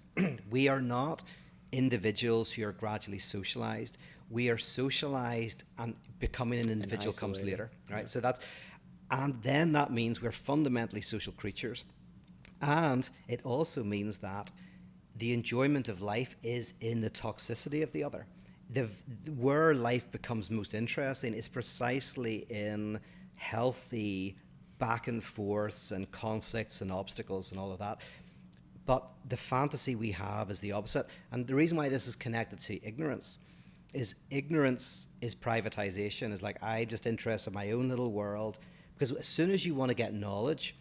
We are not individuals who are gradually socialized. We are socialized, and becoming an individual comes later. Right, so and then that means we're fundamentally social creatures. And it also means that the enjoyment of life is in the toxicity of the other. Where life becomes most interesting is precisely in healthy back and forths and conflicts and obstacles and all of that. But the fantasy we have is the opposite. And the reason why this is connected to ignorance is privatization. Is like, I'm just interested in my own little world. Because as soon as you want to get knowledge,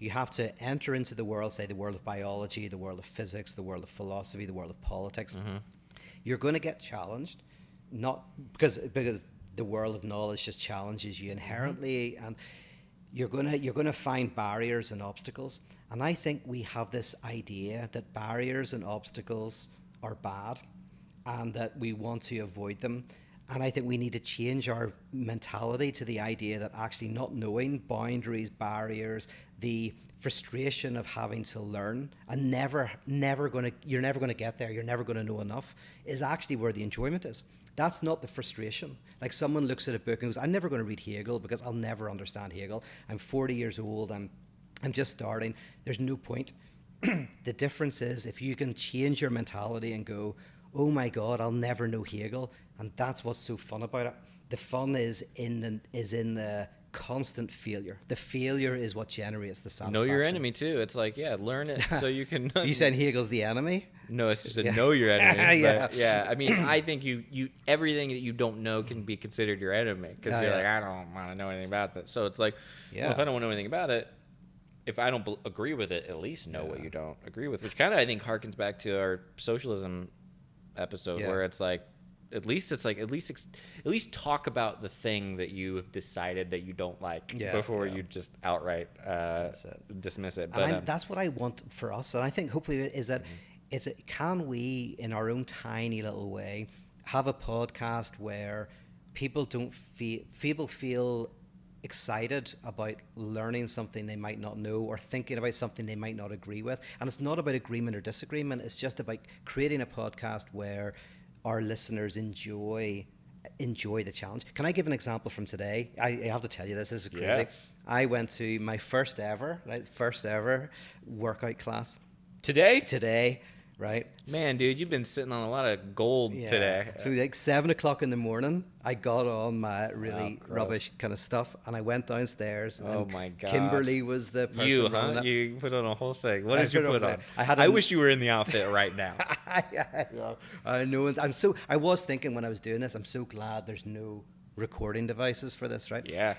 you have to enter into the world, say the world of biology, the world of physics, the world of philosophy, the world of politics. Mm-hmm. You're going to get challenged, not because the world of knowledge just challenges you inherently, and you're going to find barriers and obstacles. And I think we have this idea that barriers and obstacles are bad, and that we want to avoid them. And I think we need to change our mentality to the idea that actually not knowing boundaries, barriers, the frustration of having to learn and you're never gonna get there, you're never gonna know enough, is actually where the enjoyment is. That's not the frustration. Like someone looks at a book and goes, I'm never gonna read Hegel because I'll never understand Hegel. I'm 40 years old, I'm just starting. There's no point. The difference is if you can change your mentality and go, oh my God, I'll never know Hegel. And that's what's so fun about it. The fun is in the constant failure. The failure is what generates the satisfaction. Know your enemy too. It's like, yeah, learn it so you can. You saying Hegel's the enemy? No, it's just to know your enemy. Yeah. But yeah, I mean, I think you everything that you don't know can be considered your enemy because you're like, I don't want to know anything about that. So it's like, well, if I don't want to know anything about it, if I don't agree with it, at least know what you don't agree with, which kind of I think harkens back to our socialism episode where it's like, at least talk about the thing that you have decided that you don't like before you just outright dismiss it. But that's what I want for us, and I think hopefully is that can we in our own tiny little way have a podcast where people feel excited about learning something they might not know or thinking about something they might not agree with. And it's not about agreement or disagreement. It's just about creating a podcast where our listeners enjoy the challenge. Can I give an example from today? I have to tell you this is crazy. Yeah. I went to my first ever workout class. Today. Right, man, dude, you've been sitting on a lot of gold today. So like 7 o'clock in the morning, I got on my really rubbish kind of stuff, and I went downstairs. Oh my god! Kimberly was the person. You put on a whole thing. What did you put on? I wish you were in the outfit right now. I know. I was thinking when I was doing this, I'm so glad there's no recording devices for this, right? Yeah.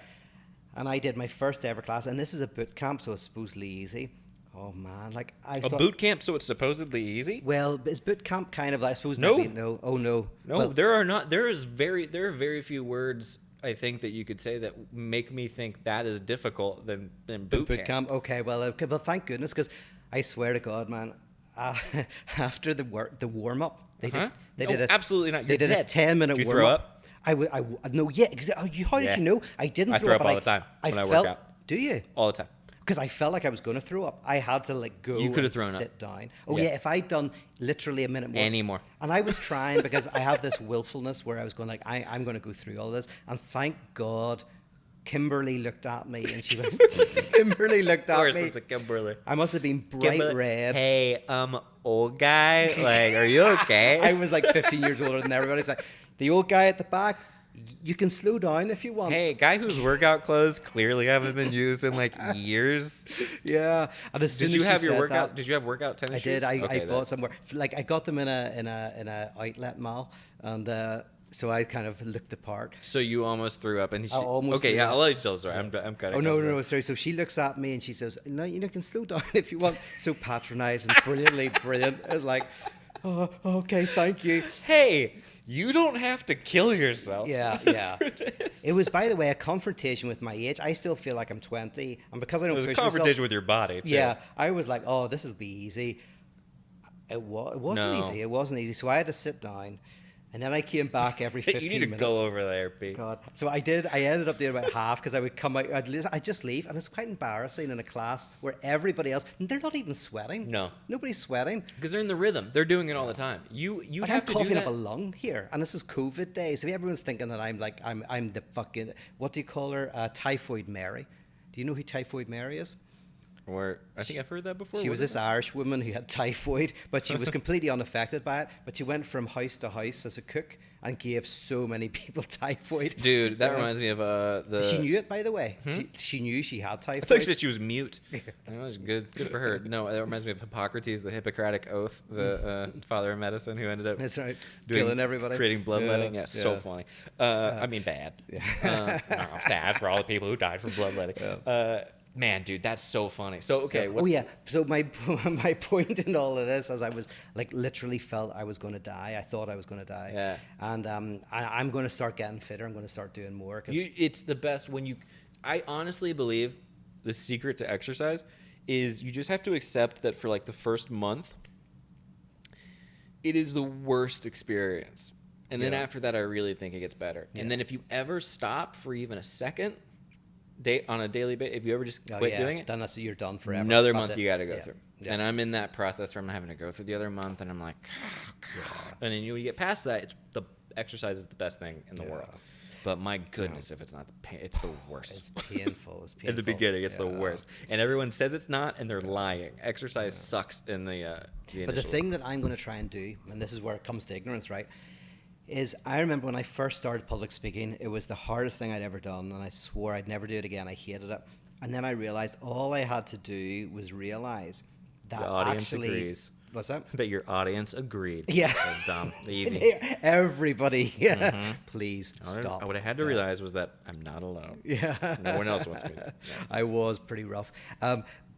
And I did my first ever class, and this is a boot camp, so it's supposedly easy. Oh man, like a boot camp, so it's supposedly easy. Well, is boot camp kind of? I suppose no. Maybe, no. Oh no. No, well, there are very few words I think that you could say that make me think that is difficult than boot camp. Okay, well, thank goodness, because I swear to God, man, after the warm up, they did it. Absolutely not. You're they did dead. a 10-minute warm up. Did you throw up? No, yeah. How did you know? I didn't. I throw up all the time when I work out. Do you? All the time. Because I felt like I was going to throw up. I had to go and sit down. Oh yeah, if I'd done literally a minute more. Any more. And I was trying because I have this willfulness where I was going like, I'm going to go through all this. And thank God, Kimberly looked at me and she went, Kimberly looked at me. Of course, it's a Kimberly. I must have been bright red. Hey, old guy, like, are you okay? I was like 15 years older than everybody. It's like, the old guy at the back, you can slow down if you want. Hey, guy whose workout clothes clearly haven't been used in like years. Yeah. And as soon did you as have your workout? That, did you have workout tennis shoes? I did. I bought somewhere. Like I got them in a outlet mall, and so I kind of looked the part. So you almost threw up, and I almost. Okay, yeah, I'll let you tell the story. I'm kind of. Oh no, sorry. So she looks at me and she says, "No, you can slow down if you want." So patronizing, brilliant. I was like, "Oh, okay, thank you." Hey. You don't have to kill yourself. Yeah. It was, by the way, a confrontation with my age. I still feel like I'm 20, and because I don't push myself. It was a confrontation with your body, too. Yeah, I was like, oh, this will be easy. It wasn't easy. It wasn't easy. So I had to sit down, and then I came back every 15 minutes. You need to go over there, Pete. God. So I did. I ended up doing about half because I would come out. I'd just leave, and it's quite embarrassing in a class where everybody else, they're not even sweating. No, nobody's sweating because they're in the rhythm. They're doing it all the time. You have to coughing do up a lung here, and this is COVID days. So everyone's thinking that I'm the fucking, what do you call her? Typhoid Mary. Do you know who Typhoid Mary is? Or I think I've heard that before. She was this Irish woman who had typhoid, but she was completely unaffected by it. But she went from house to house as a cook and gave so many people typhoid. Dude, that reminds me of the. She knew it, by the way. She knew she had typhoid. I thought you said she was mute. That was good for her. No, that reminds me of Hippocrates, the Hippocratic Oath, the father of medicine who ended up. That's right. Killing everybody. Creating bloodletting. Yeah, so funny. I mean, bad. Yeah. I'm sad for all the people who died from bloodletting. Yeah. Man, dude, that's so funny. So, okay. So my point in all of this, as I was like literally felt I was going to die. I thought I was going to die. Yeah. And I'm going to start getting fitter. I'm going to start doing more. It's the best when you. I honestly believe the secret to exercise is you just have to accept that for like the first month, it is the worst experience. And then after that, I really think it gets better. And then if you ever stop for even a second, on a daily basis, if you ever just quit doing it, then you're done forever. Another That's month you got to go through. Yeah. And I'm in that process where I'm having to go through the other month, and I'm like, oh, God. And then you get past that, exercise is the best thing in the world. But my goodness, if it's not it's the worst. It's painful. It's painful. In the beginning, it's the worst. And everyone says it's not, and they're lying. Exercise sucks in the But the thing that I'm going to try and do, and this is where it comes to ignorance, right, is I remember when I first started public speaking, it was the hardest thing I'd ever done, and I swore I'd never do it again. I hated it. And then I realized all I had to do was realize that the audience agrees. What's that? That your audience agreed. Yeah. So dumb. Easy. Everybody. Please stop. What I had to realize was that I'm not alone. Yeah. No one else wants me. Yeah. I was pretty rough.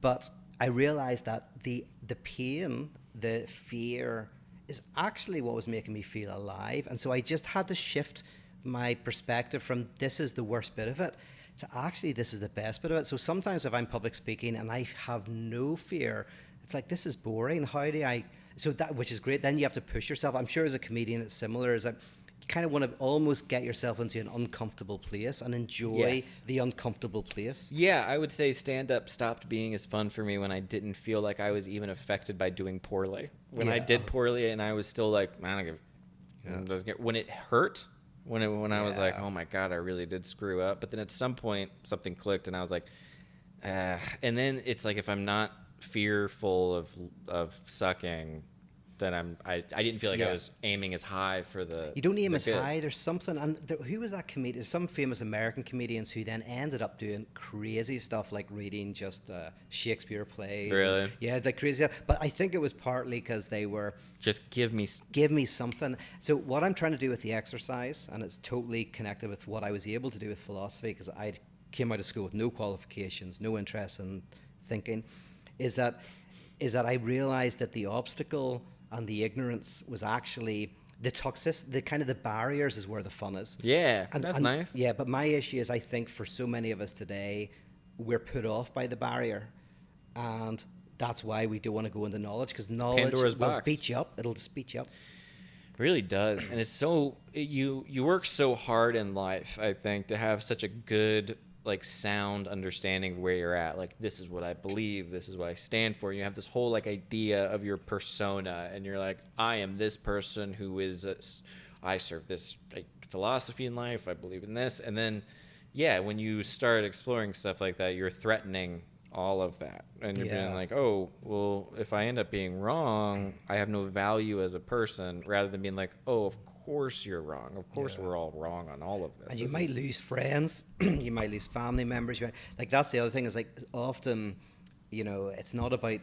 But I realized that the pain, the fear is actually what was making me feel alive. And so I just had to shift my perspective from this is the worst bit of it to actually this is the best bit of it. So sometimes if I'm public speaking and I have no fear, it's like, this is boring. How do I... So that, which is great. Then you have to push yourself. I'm sure as a comedian it's similar, is that you kind of want to almost get yourself into an uncomfortable place and enjoy the uncomfortable place. Yeah, I would say stand-up stopped being as fun for me when I didn't feel like I was even affected by doing poorly. When I did poorly and I was still like, man, I don't give... When it hurt, when I was like, oh my God, I really did screw up. But then at some point, something clicked and I was like, and then it's like, if I'm not fearful of sucking, then I didn't feel like I was aiming as high for the... You don't aim as high. There's something... And who was that comedian? Some famous American comedians who then ended up doing crazy stuff like reading just Shakespeare plays. Really? The crazy... But I think it was partly because they were... Just give me something. So what I'm trying to do with the exercise, and it's totally connected with what I was able to do with philosophy, because I came out of school with no qualifications, no interest in thinking, is that I realized that the obstacle and the ignorance was actually the toxicity, the kind of the barriers is where the fun is. Yeah, that's nice. Yeah, but my issue is I think for so many of us today, we're put off by the barrier. And that's why we don't want to go into knowledge, because knowledge will beat you up. It'll just beat you up. It really does. And it's so, you work so hard in life, I think, to have such a good, like, sound understanding of where you're at. Like, this is what I believe, this is what I stand for. You have this whole, like, idea of your persona, and you're like, I am this person who is I serve this, like, philosophy in life, I believe in this. And then when you start exploring stuff like that, you're threatening all of that, and you're being like, oh, well, if I end up being wrong, I have no value as a person, rather than being like, oh, of course you're wrong. Of course we're all wrong on all of this. And you might lose friends. You might lose family members. Like, that's the other thing, is like, often, you know, it's about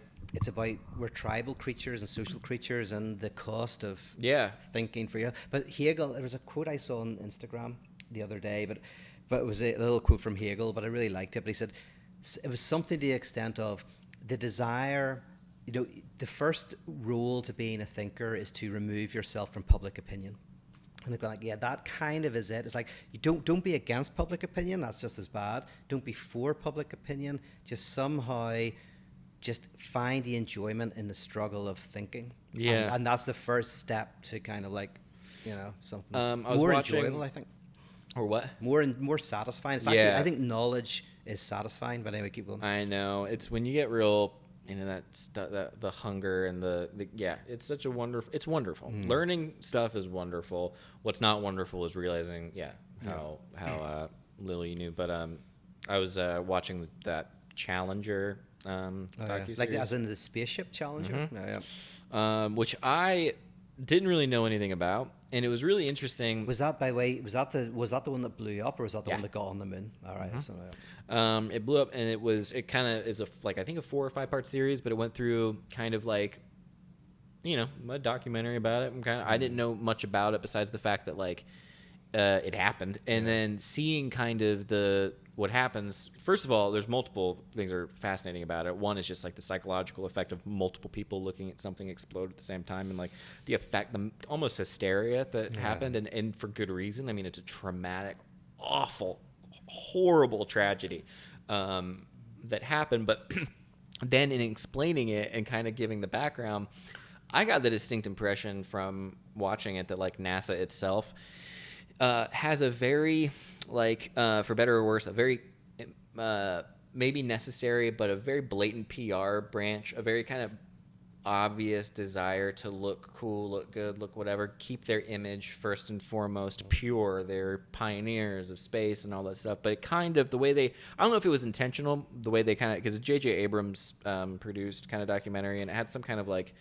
we're tribal creatures and social creatures, and the cost of thinking for you. But Hegel, there was a quote I saw on Instagram the other day, but it was a little quote from Hegel, but I really liked it. But he said it was something to the extent of the desire. You know, the first rule to being a thinker is to remove yourself from public opinion. And they're like, yeah, that kind of is it. It's like, you don't be against public opinion. That's just as bad. Don't be for public opinion. Just somehow just find the enjoyment in the struggle of thinking. Yeah. And that's the first step to kind of, like, you know, something I was more watching, enjoyable, I think. Or what? More satisfying. It's actually, I think knowledge is satisfying, but anyway, keep going. I know. It's when you get real... You know, that stuff, the hunger and the it's such a wonderful, it's wonderful. Learning stuff is wonderful. What's not wonderful is realizing, how little you knew. But I was watching that Challenger docuseries. Like, as in the spaceship Challenger? Mm-hmm. Which I didn't really know anything about. And it was really interesting. Was that, by the way, was that the one that blew up, or was that the one that got on the moon? All right. So, it blew up, and it kind of is I think a 4 or 5 part series, but it went through kind of like, you know, a documentary about it. I didn't know much about it besides the fact that, like, it happened, and then seeing kind of what happens. First of all, there's multiple things that are fascinating about it. One is just like the psychological effect of multiple people looking at something explode at the same time, and like the effect, the almost hysteria that happened, and for good reason. I mean, it's a traumatic, awful, horrible tragedy that happened. But then in explaining it and kind of giving the background, I got the distinct impression from watching it that like NASA itself has a very like for better or worse, a very maybe necessary but a very blatant PR branch, a very kind of obvious desire to look cool, look good, look whatever, keep their image first and foremost pure. They're pioneers of space and all that stuff. But kind of the way they, I don't know if it was intentional, the way they kind of, because J.J. Abrams produced kind of documentary, and it had some kind of like,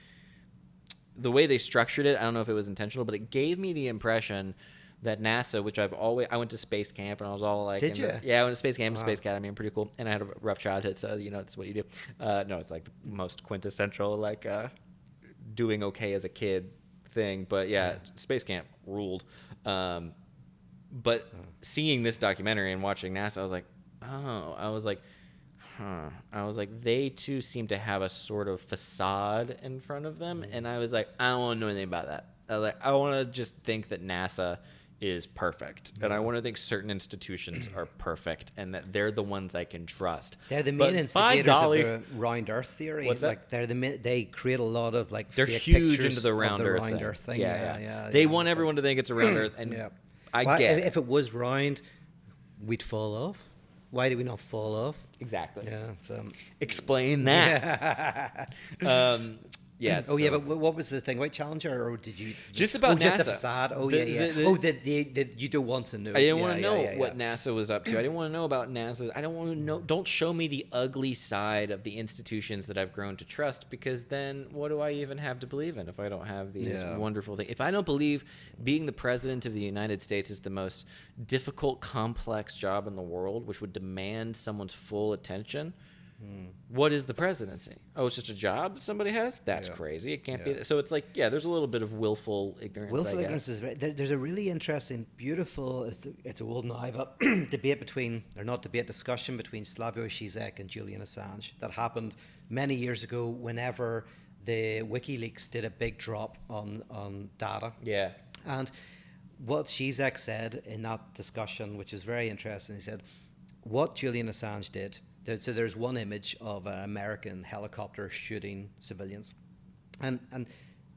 the way they structured it, I don't know if it was intentional, but it gave me the impression that NASA, which I went to space camp and I was all like, did you? Yeah, I went to space camp, Space Academy, and pretty cool. And I had a rough childhood, so that's what you do. No, it's like the most quintessential, like doing okay as a kid thing. But yeah, space camp ruled. But seeing this documentary and watching NASA, I was like, I was like, they too seem to have a sort of facade in front of them, and I was like, I don't want to know anything about that. I want to just think that NASA is perfect, and I want to think certain institutions are perfect, and that they're the ones I can trust. They're the main instigators of the round Earth theory. What's that? Like they create a lot of like they're fake huge into the round Earth thing. Yeah. They want everyone to think it's a round Earth, and if it was round, we'd fall off. Why do we not fall off? Exactly. Yeah. So. Explain that. Yeah. But what was the thing about Challenger, or did you just about NASA? Just the facade. That you don't want to know. I didn't want to know what NASA was up to. I didn't want to know about NASA. I don't want to know. Don't show me the ugly side of the institutions that I've grown to trust, because then what do I even have to believe in if I don't have these wonderful things? If I don't believe being the president of the United States is the most difficult, complex job in the world, which would demand someone's full attention. What is the presidency? Oh, it's just a job that somebody has? That's crazy. It can't be. So it's like, there's a little bit of willful ignorance. Willful ignorance is there's a really interesting, beautiful, it's old now, but discussion between Slavoj Žižek and Julian Assange that happened many years ago whenever the WikiLeaks did a big drop on data. Yeah. And what Žižek said in that discussion, which is very interesting, he said, what Julian Assange did. So there's one image of an American helicopter shooting civilians. And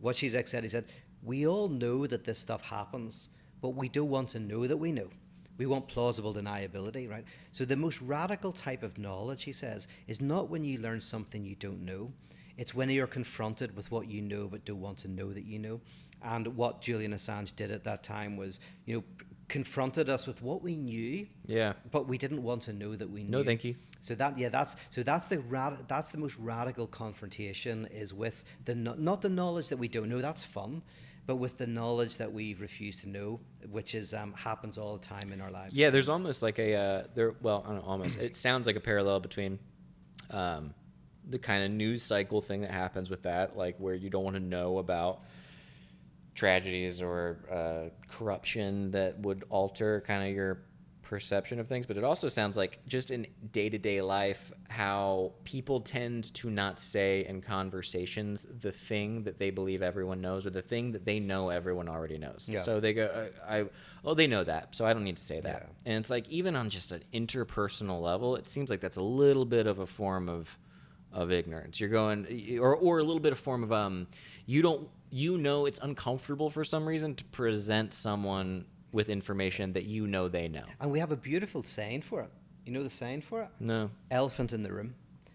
what Žižek said, he said, we all know that this stuff happens, but we don't want to know that we know. We want plausible deniability, right? So the most radical type of knowledge, he says, is not when you learn something you don't know. It's when you're confronted with what you know but don't want to know that you know. And what Julian Assange did at that time was, confronted us with what we knew, but we didn't want to know that we knew. No, thank you. So that's the most radical confrontation, is with not the knowledge that we don't know. That's fun, but with the knowledge that we refuse to know, which is happens all the time in our lives. Yeah, there's almost like I don't know, almost. It sounds like a parallel between the kind of news cycle thing that happens with that, like where you don't want to know about tragedies or corruption that would alter kind of your perception of things. But it also sounds like just in day-to-day life how people tend to not say in conversations the thing that they believe everyone knows, or the thing that they know everyone already knows. So they go, they know that, so I don't need to say that. And it's like, even on just an interpersonal level, it seems like that's a little bit of a form of ignorance. You're going, or a little bit of form of it's uncomfortable for some reason to present someone with information that they know. And we have a beautiful saying for it. You know the saying for it? No. Elephant in the room.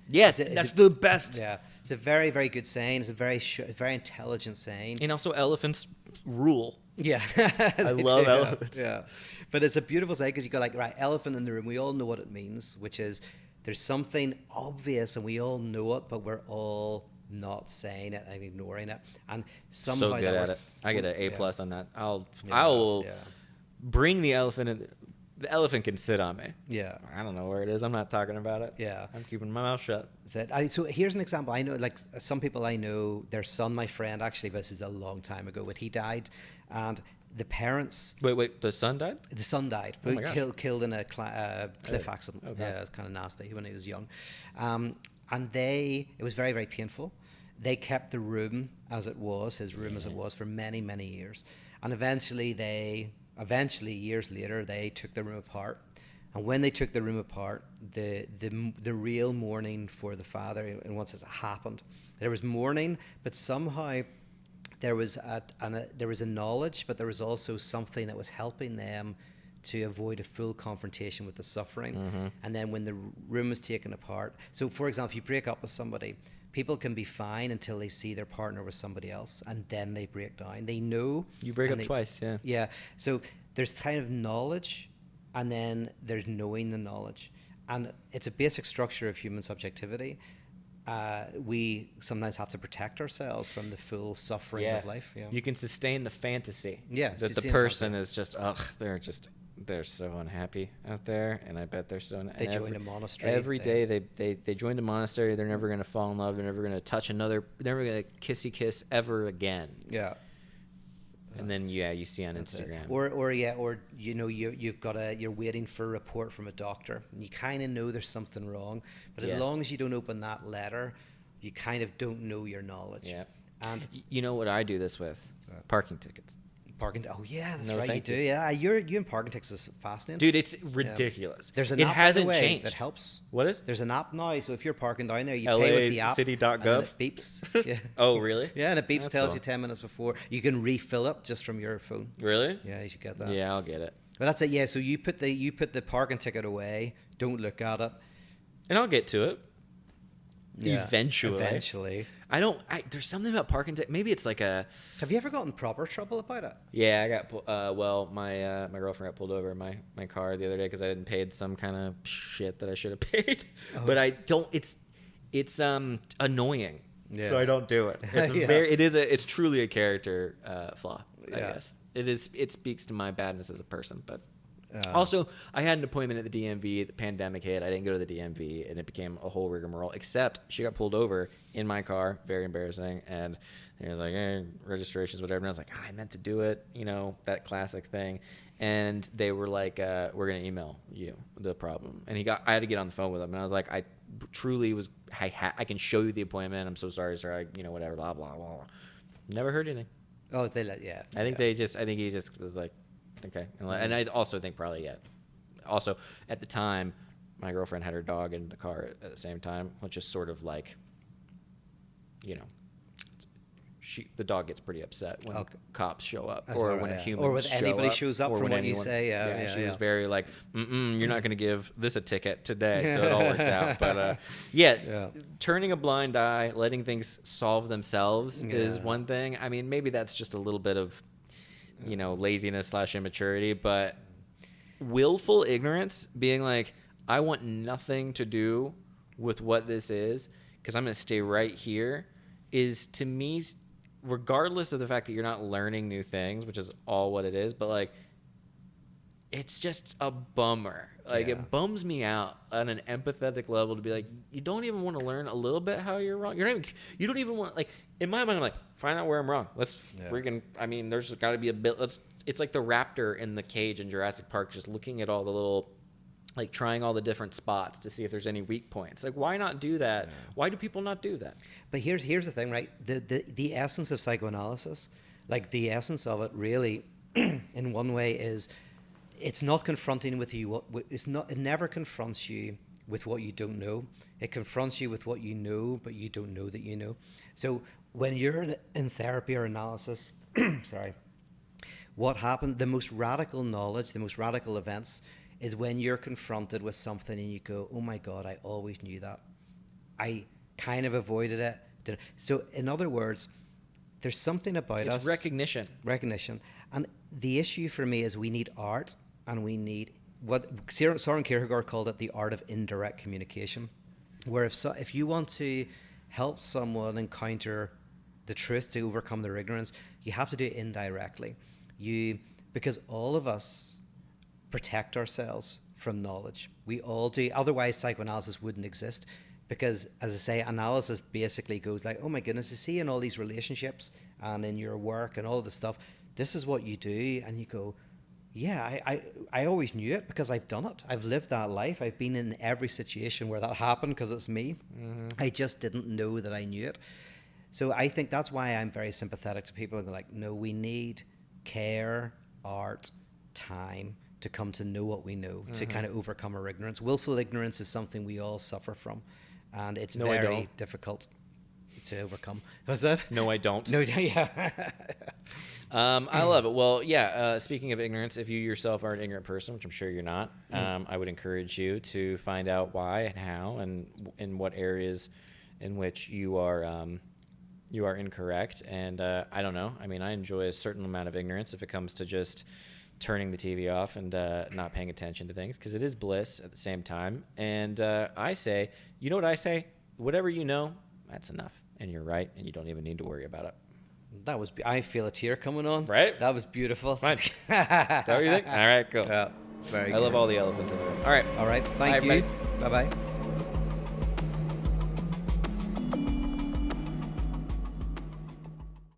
Yes, that's the best. Yeah, it's a very, very good saying. It's a very very intelligent saying. And also, elephants rule. Yeah. I love elephants. Yeah. But it's a beautiful saying, because you go like, right, elephant in the room. We all know what it means, which is there's something obvious and we all know it, but we're all not saying it and ignoring it. And somehow so good at it. I get an A+ on that. I will bring the elephant in. The elephant can sit on me. Yeah. I don't know where it is. I'm not talking about it. Yeah. I'm keeping my mouth shut. So here's an example. I know, like, some people I know, their son, my friend, actually, this is a long time ago, but he died, and the parents... Wait, the son died? The son died. Oh my God. Killed in a cliff accident. Oh, yeah, it was kind of nasty when he was young. And it was very, very painful. They kept the room as it was, his room as it was, for many, many years. And eventually, years later, they took the room apart. And when they took the room apart, the real mourning for the father, and once it happened, there was mourning, but somehow there was a knowledge, but there was also something that was helping them to avoid a full confrontation with the suffering. And then when the room was taken apart, so for example, if you break up with somebody, people can be fine until they see their partner with somebody else, and then they break down. They know. You break up twice, yeah. Yeah. So there's kind of knowledge, and then there's knowing the knowledge. And it's a basic structure of human subjectivity. We sometimes have to protect ourselves from the full suffering of life. Yeah. You can sustain the fantasy that the person is just, they're so unhappy out there, and I bet they're so. They joined a monastery. Every day they joined a monastery. They're never going to fall in love. They're never going to touch another. They're never going to kissy kiss ever again. Yeah. And then you see on Instagram. Or you know you're waiting for a report from a doctor, and you kind of know there's something wrong, but as long as you don't open that letter, you kind of don't know your knowledge. Yeah. And you know what I do this with? Parking tickets. Oh yeah, that's No, right. You do. you. Yeah, you in parking tickets is fascinating, Dude, it's ridiculous. There's an it app hasn't by the way, changed. that helps. What is? There's an app now, so if you're parking down there, you LA pay with the app. city.gov? And then it beeps. Yeah. Oh, really? Yeah, and it beeps, That's tells cool. you 10 minutes before. You can refill it just from your phone. Really? Yeah, you should get that. Yeah, I'll get it. But that's it. Yeah, so you put the parking ticket away. Don't look at it. And I'll get to it. Yeah, Eventually. There's something about parking tickets. Maybe it's like a. Have you ever gotten proper trouble about it? Yeah, I got my girlfriend got pulled over in my car the other day because I hadn't paid some kind of shit that I should have paid. Oh. But I don't. It's annoying. Yeah. So I don't do it. It's it's truly a character flaw. I guess it speaks to my badness as a person, but. Also, I had an appointment at the DMV. The pandemic hit. I didn't go to the DMV, and it became a whole rigmarole. Except she got pulled over in my car. Very embarrassing. And he was like, "Hey, registrations, whatever." And I was like, "I meant to do it." You know, that classic thing. And they were like, "We're gonna email you the problem." And I had to get on the phone with him, and I was like, "I truly was. I can show you the appointment. I'm so sorry, sir. Whatever. Blah blah blah." Never heard anything. Oh, I think he just was like. Okay. And I also think probably, also, at the time, my girlfriend had her dog in the car at the same time, which is sort of like, the dog gets pretty upset when cops show up. That's or right, when a human or when anybody shows up or from when what you say. She was very like, you're not going to give this a ticket today. So it all worked out. But turning a blind eye, letting things solve themselves is one thing. I mean, maybe that's just a little bit of laziness / immaturity, but willful ignorance, being like, I want nothing to do with what this is because I'm going to stay right here, is to me, regardless of the fact that you're not learning new things, which is all what it is, but like, it's just a bummer. Like, it bums me out on an empathetic level to be like, you don't even want to learn a little bit how you're wrong. You don't even want, like, in my mind, I'm like, find out where I'm wrong. Let's freaking, there's got to be a bit, it's like the raptor in the cage in Jurassic Park, just looking at all the little, like, trying all the different spots to see if there's any weak points. Like, why not do that? Yeah. Why do people not do that? But here's the thing, right? The essence of psychoanalysis, like, the essence of it really, in one way, is it's not confronting with you. It never confronts you with what you don't know. It confronts you with what you know, but you don't know that you know. So when you're in therapy or analysis, what happened? The most radical knowledge, the most radical events, is when you're confronted with something and you go, "Oh my God, I always knew that. I kind of avoided it." So in other words, there's something about us. It's recognition. And the issue for me is we need art. And we need what Søren Kierkegaard called it the art of indirect communication, where if you want to help someone encounter the truth to overcome their ignorance, you have to do it indirectly. Because all of us protect ourselves from knowledge. We all do. Otherwise, psychoanalysis wouldn't exist. Because, as I say, analysis basically goes like, oh my goodness, you see in all these relationships and in your work and all of this stuff, this is what you do. And you go, yeah, I always knew it because I've done it. I've lived that life. I've been in every situation where that happened because it's me. Mm-hmm. I just didn't know that I knew it. So I think that's why I'm very sympathetic to people who are like, no, we need care, art, time to come to know what we know, to kind of overcome our ignorance. Willful ignorance is something we all suffer from, and it's very difficult. to overcome. Was that? No, I don't. No, yeah. I love it. Well, yeah, speaking of ignorance, if you yourself are an ignorant person, which I'm sure you're not, I would encourage you to find out why and how and in what areas in which you are incorrect. And I don't know. I mean, I enjoy a certain amount of ignorance if it comes to just turning the TV off and not paying attention to things, because it is bliss at the same time. And I say, you know what I say? Whatever you know, that's enough. And you're right, and you don't even need to worry about it. That was. I feel a tear coming on. Right? That was beautiful. Fine. Is that what you think? All right, cool. Yeah, very I good. love all the elephants in the room. All right. All right. Thank Bye, you. everybody. Bye bye.